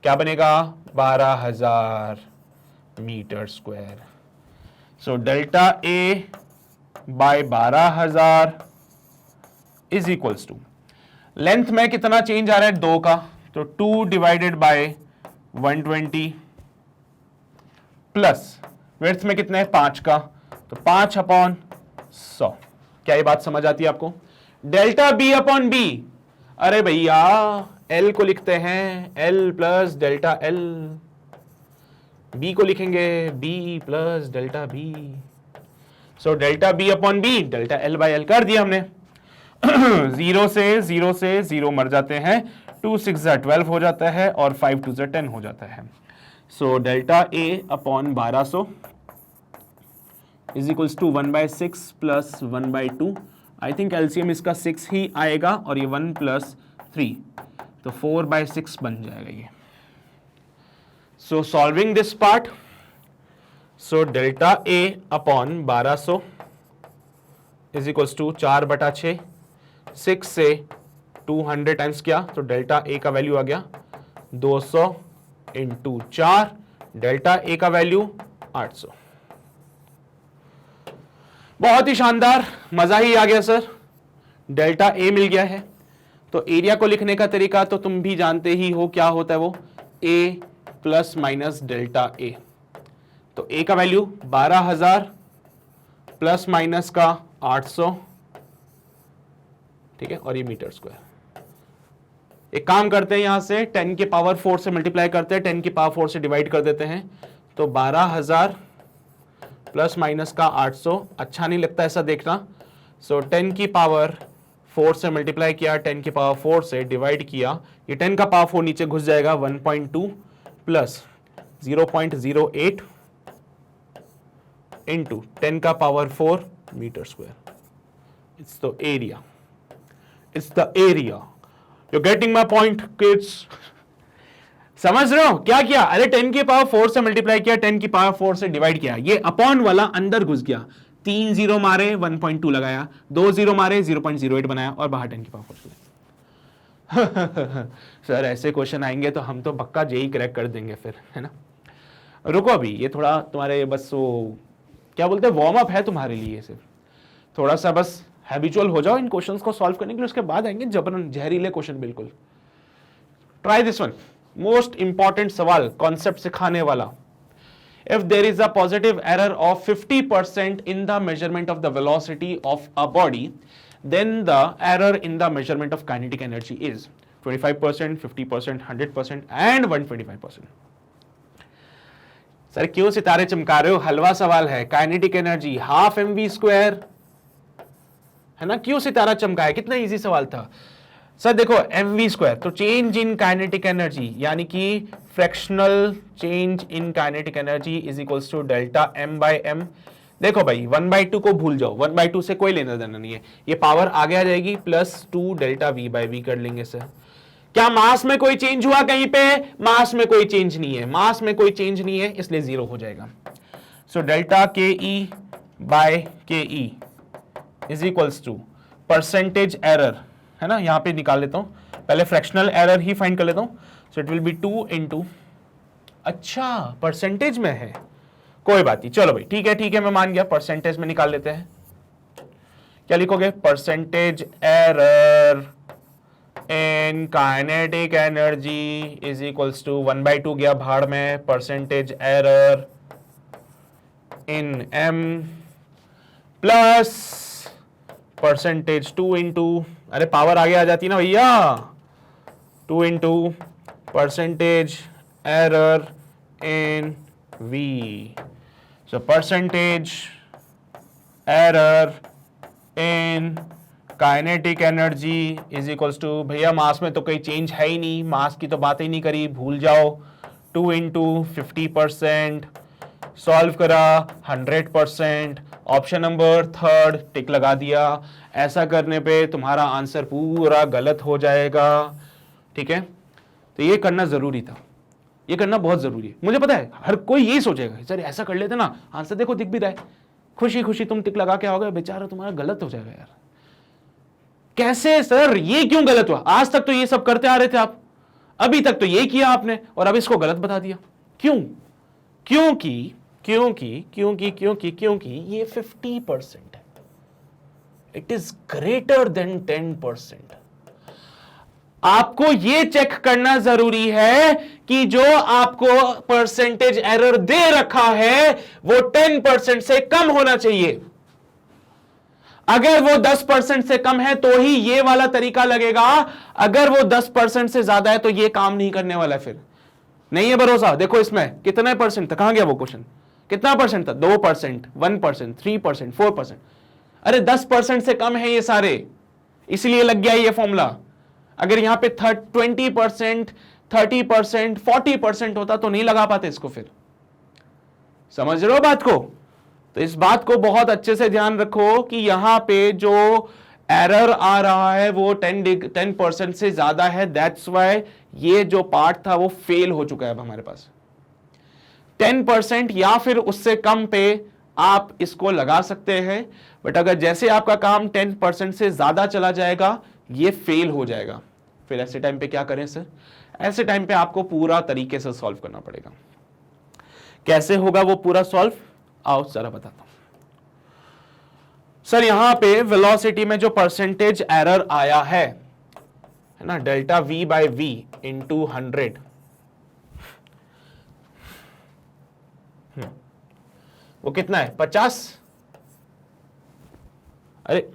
क्या बनेगा 12,000 metre square. So delta A by 12,000 is equals to, length में कितना चेंज आ रहा है 2 का, तो 2 डिवाइडेड बाय 120 प्लस विड्थ में कितना है 5 का, तो 5/100। क्या ये बात समझ आती है आपको? डेल्टा बी अपॉन बी, अरे भैया एल को लिखते हैं L plus delta L, B को लिखेंगे B plus delta B. So delta B upon B delta L by L कर दिया हमने। 0 से 0 मर जाते हैं, 2 6 12 हो जाता है और 5 2 10 हो जाता है। So delta A upon 1200 is equals to 1/6 प्लस 1/2। आई थिंक एलसीएम इसका 6 ही आएगा और ये 1 प्लस 3, तो 4/6 बन जाएगा ये। So solving this part, so delta A upon 1200 is equals to 4/6, 6 से 200 टाइम्स किया तो डेल्टा ए का वैल्यू आ गया 200 इंटू 4, डेल्टा ए का वैल्यू 800। बहुत ही शानदार, मजा ही आ गया सर, डेल्टा ए मिल गया है। तो एरिया को लिखने का तरीका तो तुम भी जानते ही हो, क्या होता है वो, ए प्लस माइनस डेल्टा ए। तो ए का वैल्यू 12,000 प्लस माइनस का 800, ठीक है, और ये मीटर स्क्वायर। एक काम करते हैं, यहां से 10 के पावर 4 से मल्टीप्लाई करते हैं, 10 की पावर 4 से डिवाइड कर देते हैं, तो 12,000 प्लस माइनस का 800। अच्छा नहीं लगता ऐसा देखना। सो 10 की पावर 4 से मल्टीप्लाई किया, 10 की पावर 4 से डिवाइड किया, ये 10 का पावर 4 नीचे घुस जाएगा, 1.2 प्लस 0.08 इंटू 10 का power 4 metre square. It's the area, it's the area. You getting my point kids? समझ रहे हो क्या किया? अरे 10 की पावर 4 से मल्टीप्लाई किया, 10 की पावर 4 से डिवाइड किया, ये अपॉन वाला अंदर घुस गया, 3 0 मारे 1.2 लगाया, 2 0 मारे 0.08 बनाया और बाहर 10 की पावर 4 लगाया। सर ऐसे क्वेश्चन आएंगे तो हम तो पक्का जेई क्रैक कर देंगे फिर, है ना। रुको अभी, ये थोड़ा तुम्हारे बस वो क्या बोलते हैं, वार्म अप है तुम्हारे लिए, सिर्फ थोड़ा सा बस हैबिचुअल हो जाओ इन क्वेश्चंस को सॉल्व करने के लिए, उसके बाद आएंगे जबरन जहरीले क्वेश्चन। बिल्कुल try this one, most important सवाल, कॉन्सेप्ट सिखाने वाला। if there is a positive error of 50% in the measurement of the velocity of a body, then the error in the measurement of kinetic energy is 25%, 50%, 100% and 125%. Sir क्यों सितारे चमका रहे हो? हलवा सवाल है। काइनेटिक एनर्जी हाफ mv² है ना, क्यों सितारा चमका है? कितना इजी सवाल था सर। देखो mv², तो चेंज इन काइनेटिक एनर्जी यानी कि fractional change in kinetic energy is equals to delta m/m। देखो भाई 1/2 को भूल जाओ, 1/2 से कोई लेना देना नहीं है, ये पावर आगे आ जाएगी, +2 डेल्टा v/v कर लेंगे सर। क्या मास में कोई चेंज हुआ कहीं पे? मास में कोई चेंज नहीं है, मास में कोई चेंज नहीं है, इसलिए 0 हो जाएगा। So delta ke/ke is equals to percentage error, है ना, यहां पे निकाल लेता हूं, पहले फ्रैक्शनल एरर ही फाइंड कर लेता हूं। So it will be 2 into, अच्छा परसेंटेज में है, कोई बात नहीं, चलो भाई ठीक है मैं मान गया, परसेंटेज में निकाल लेते हैं। क्या लिखोगे? Percentage error in kinetic energy is equals to 1/2 गया भाड़ में, percentage error in m plus percentage 2 into, अरे पावर आगे आ जाती ना भैया, 2 into percentage error in v। So percentage error in kinetic energy is equals to, भैया मास में तो कोई चेंज है ही नहीं, मास की तो बात ही नहीं करी, भूल जाओ, 2 इंटू 50%, सॉल्व करा 100%, ऑप्शन नंबर 3 टिक लगा दिया। ऐसा करने पे तुम्हारा आंसर पूरा गलत हो जाएगा, ठीक है। तो ये करना जरूरी था, ये करना बहुत जरूरी है। मुझे पता है हर कोई यही सोचेगा, सर ऐसा कर लेते ना, आंसर देखो दिख भी रहा है, खुशी खुशी तुम टिक लगा के आओगे, बेचारा तुम्हारा गलत हो जाएगा यार। कैसे सर, ये क्यों गलत हुआ? आज तक तो ये सब करते आ रहे थे आप, अभी तक तो ये किया आपने और अब इसको गलत बता दिया, क्यों? क्योंकि ये 50% है, इट इज ग्रेटर देन 10%। आपको ये चेक करना जरूरी है कि जो आपको परसेंटेज एरर दे रखा है वो 10% से कम होना चाहिए। अगर वो 10% से कम है तो ही ये वाला तरीका लगेगा, अगर वो 10% से ज्यादा है तो ये काम नहीं करने वाला। फिर नहीं है भरोसा, देखो इसमें कितने परसेंट था, कहां गया वो क्वेश्चन, कितना परसेंट था? 2%, 1%, 3%, 4%। अरे 10% से कम है ये सारे, इसलिए लग गया ये फॉर्मूला। अगर यहां पे 20%, 30%, 40% होता तो नहीं लगा पाते इसको। फिर समझ रहे हो बात को? तो इस बात को बहुत अच्छे से ध्यान रखो कि यहां पे जो एरर आ रहा है वो 10% से ज्यादा है, दैट्स वाई ये जो पार्ट था वो फेल हो चुका है अब हमारे पास। 10% या फिर उससे कम पे आप इसको लगा सकते हैं, बट अगर जैसे आपका काम 10% से ज्यादा चला जाएगा ये फेल हो जाएगा। फिर ऐसे टाइम पे क्या करें सर? ऐसे टाइम पे आपको पूरा तरीके से सॉल्व करना पड़ेगा। कैसे होगा वो पूरा सॉल्व? आओ जरा बताता हूं सर। यहां पे वेलोसिटी में जो परसेंटेज एरर आया है ना, डेल्टा v/v इंटू 100, वो कितना है? 50। अरे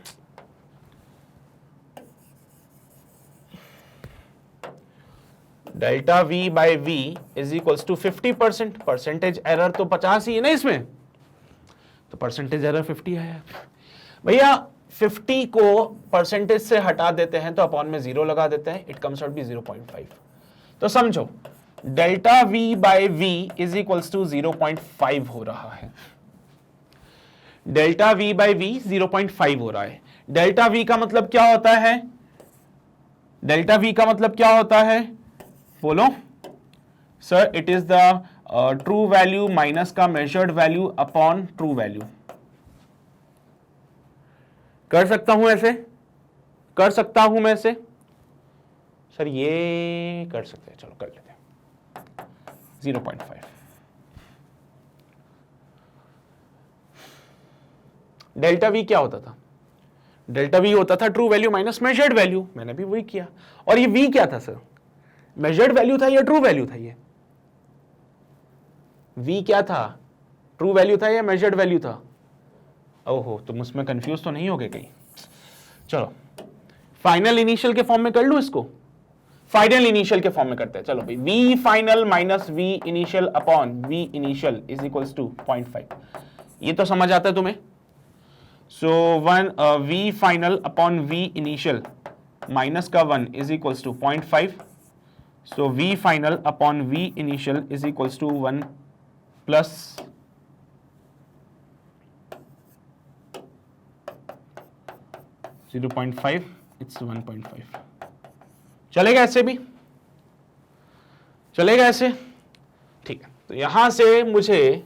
delta v/v is equals to 50%। Percentage error तो 50 ही है ना इसमें, तो परसेंटेज एरर 50 आया। भैया 50 को परसेंटेज से हटा देते हैं तो अपॉन में 0 लगा देते हैं, इट कम्स आउट बी 0.5। तो समझो delta v/v is equals to 0.5 हो रहा है। डेल्टा v/v 0.5 हो रहा है। डेल्टा v का मतलब क्या होता है? डेल्टा v का मतलब क्या होता है बोलो sir? It is the true value minus का measured value upon true value. कर सकता हूं ऐसे? कर सकता हूं मैं ऐसे? सर ये कर सकते हैं, चलो कर लेते हैं। 0.5 डेल्टा वी क्या होता था? डेल्टा वी होता था true value minus measured value. मैंने भी वही किया। और ये वी क्या था सर? मेजर्ड वैल्यू था या ट्रू वैल्यू था? ये v क्या था, ट्रू वैल्यू था या मेजर्ड वैल्यू था? ओहो, तुम उसमें कंफ्यूज तो नहीं हो गए कहीं? चलो फाइनल इनिशियल के फॉर्म में कर लूं इसको, फाइनल इनिशियल के फॉर्म में करते हैं। चलो भाई, v final minus v initial upon v initial is equals to 0.5। ये तो समझ आता है तुम्हें? So v final upon v initial minus का 1 is equals to 0.5। So v final upon v initial is equals to 1 plus 0.5, it's 1.5। चलेगा ऐसे भी, चलेगा ऐसे, ठीक है। तो यहां से मुझे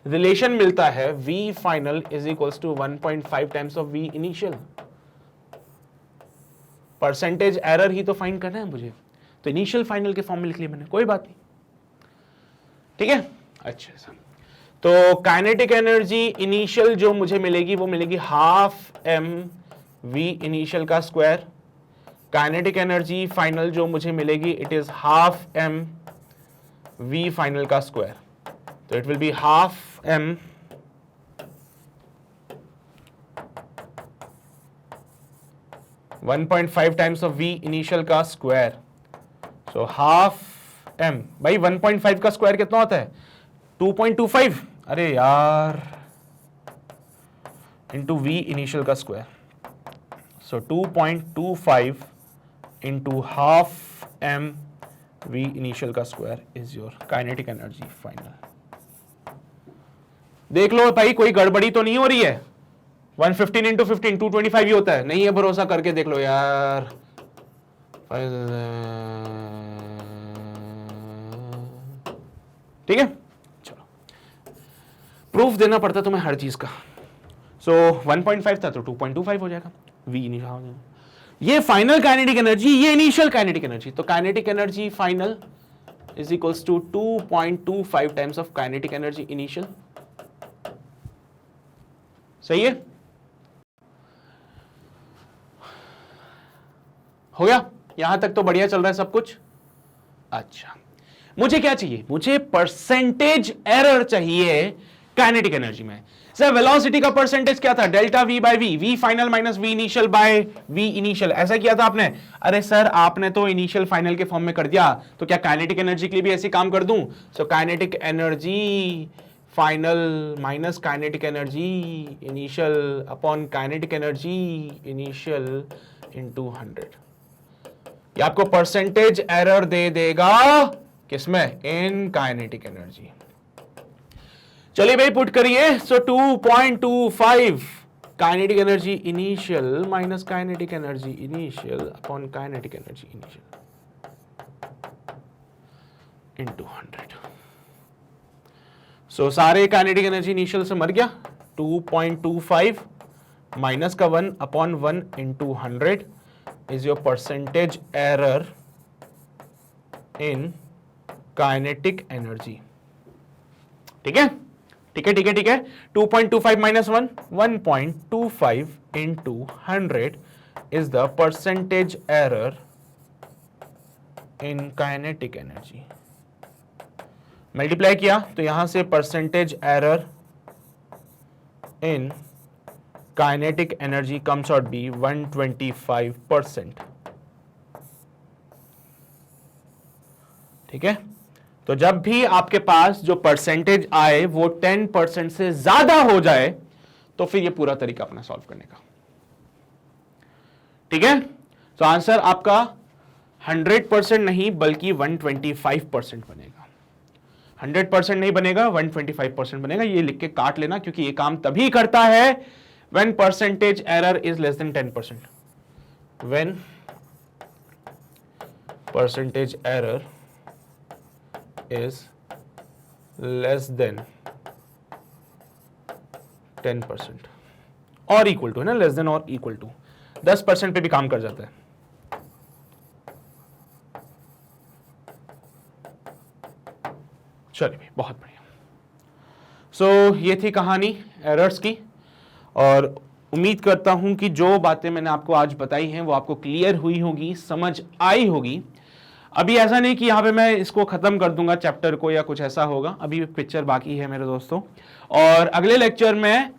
रिलेशन मिलता है v final is equals to 1.5 times of v initial. Percentage error ही तो फाइंड करना है मुझे, तो इनिशियल फाइनल के फॉर्म में लिख लिया मैंने, कोई बात नहीं, ठीक है। अच्छा सर, तो काइनेटिक एनर्जी इनिशियल जो मुझे मिलेगी वो मिलेगी हाफ m v इनिशियल का स्क्वायर। काइनेटिक एनर्जी फाइनल जो मुझे मिलेगी it is half m v final का स्क्वायर। तो it will be half m (1.5 times of v initial का स्क्वायर। सो हाफ m, भाई 1.5 का स्क्वायर कितना होता है? 2.25। अरे यार, इंटू v इनिशियल का स्क्वायर। सो 2.25 into half m v initial का square is your kinetic energy final। देख लो भाई, कोई गड़बड़ी तो नहीं हो रही है? 115 into 15 225 ही होता है, नहीं है भरोसा करके देख लो यार। ठीक है, चलो प्रूफ देना पड़ता तुम्हें हर चीज का। सो 1.5 था तो 2.25 हो जाएगा, v नहीं रहा हो जाएगा। ये फाइनल काइनेटिक एनर्जी, ये इनिशियल काइनेटिक एनर्जी। तो kinetic energy final is equals to 2.25 times of kinetic energy initial. सही है, हो गया? यहां तक तो बढ़िया चल रहा है सब कुछ। अच्छा, मुझे क्या चाहिए? मुझे परसेंटेज एरर चाहिए काइनेटिक एनर्जी में। सर वेलोसिटी का परसेंटेज क्या था? Delta v by v, v final minus v initial by v initial, ऐसा किया था आपने। अरे सर आपने तो इनिशियल फाइनल के फॉर्म में कर दिया, तो क्या काइनेटिक एनर्जी के लिए भी ऐसे काम कर दूं? So kinetic energy final minus kinetic energy initial upon kinetic energy initial into 100। ये आपको परसेंटेज एरर दे देगा किसमें? इन काइनेटिक एनर्जी। चलिए भाई पुट करिए। सो 2.25 kinetic energy initial minus kinetic energy initial upon kinetic energy initial into 100। सो सारे काइनेटिक एनर्जी इनिशियल से मर गया। 2.25 माइनस का 1 upon 1 into 100 is your percentage error in kinetic energy. ठीक है, ठीक है, ठीक है, ठीक है। 2.25 minus 1, 1.25 into 100 is the percentage error in kinetic energy. Multiply किया तो यहां से percentage error in kinetic energy comes out be 125%। ठीक है, तो जब भी आपके पास जो परसेंटेज आए वो 10% से ज्यादा हो जाए तो फिर ये पूरा तरीका अपना सॉल्व करने का। ठीक है, तो आंसर आपका 100% नहीं बल्कि 125% बनेगा। 100% नहीं बनेगा, 125% बनेगा। ये लिख के काट लेना, क्योंकि ये काम तभी करता है when percentage error is less than 10%। when percentage error is less than 10% और इक्वल टू है ना, लेस देन और इक्वल टू 10% पे भी काम कर जाता है। चलिए बहुत बढ़िया। सो ये थी कहानी एरर्स की, और उम्मीद करता हूं कि जो बातें मैंने आपको आज बताई हैं वो आपको क्लियर हुई होगी, समझ आई होगी। अभी ऐसा नहीं कि यहाँ पे मैं इसको खत्म कर दूंगा चैप्टर को या कुछ ऐसा होगा, अभी पिक्चर बाकी है मेरे दोस्तों। और अगले लेक्चर में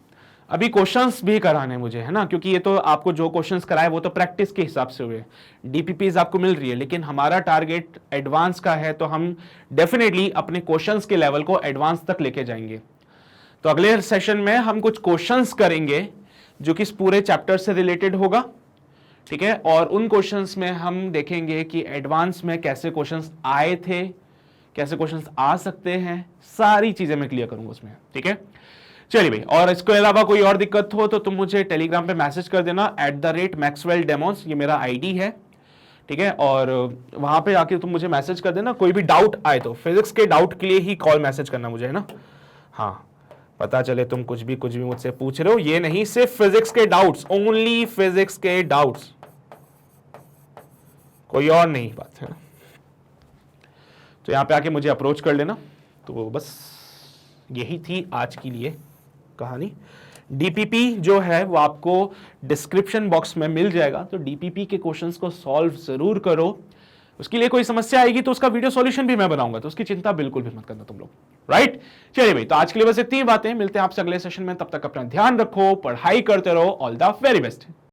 अभी क्वेश्चंस भी कराने मुझे, है ना, क्योंकि ये तो आपको जो क्वेश्चंस कराए वो तो प्रैक्टिस के हिसाब से हुए, डीपीपीज आपको मिल रही है, लेकिन हमारा टारगेट एडवांस का है, तो हम डेफिनेटली अपने क्वेश्चंस के लेवल को एडवांस तक लेके जाएंगे। तो अगले सेशन में हम कुछ क्वेश्चंस करेंगे जो कि इस पूरे चैप्टर से रिलेटेड होगा, ठीक है, और उन क्वेश्चंस में हम देखेंगे कि एडवांस में कैसे क्वेश्चंस आए थे, कैसे क्वेश्चंस आ सकते हैं, सारी चीजें मैं क्लियर करूंगा उसमें, ठीक है। चलिए भाई, और इसके अलावा कोई और दिक्कत हो तो तुम मुझे टेलीग्राम पे मैसेज कर देना @maxwelldemoz, ये मेरा आईडी है, ठीक है, और वहां पे आके तुम मुझे मैसेज कर देना, कोई भी डाउट आए तो फिजिक्स के डाउट के लिए ही कॉल मैसेज करना मुझे, है ना। हाँ, पता चले तुम कुछ भी मुझसे पूछ रहे हो, ये नहीं, सिर्फ फिजिक्स के डाउट्स, ओनली फिजिक्स के डाउट्स, कोई और नहीं बात है। तो यहां पे आके मुझे अप्रोच कर लेना। तो बस यही थी आज के लिए कहानी। डीपीपी जो है वो आपको डिस्क्रिप्शन बॉक्स में मिल जाएगा, तो डीपीपी के क्वेश्चंस को सॉल्व जरूर करो। उसके लिए कोई समस्या आएगी तो उसका वीडियो सॉल्यूशन भी मैं बनाऊंगा, तो उसकी चिंता बिल्कुल भी मत करना तुम लोग, राइट। चलिए भाई, तो आज के लिए बस इतनी बातें, मिलते हैं आपसे अगले सेशन में, तब तक अपना ध्यान रखो, पढ़ाई करते रहो, ऑल द वेरी बेस्ट।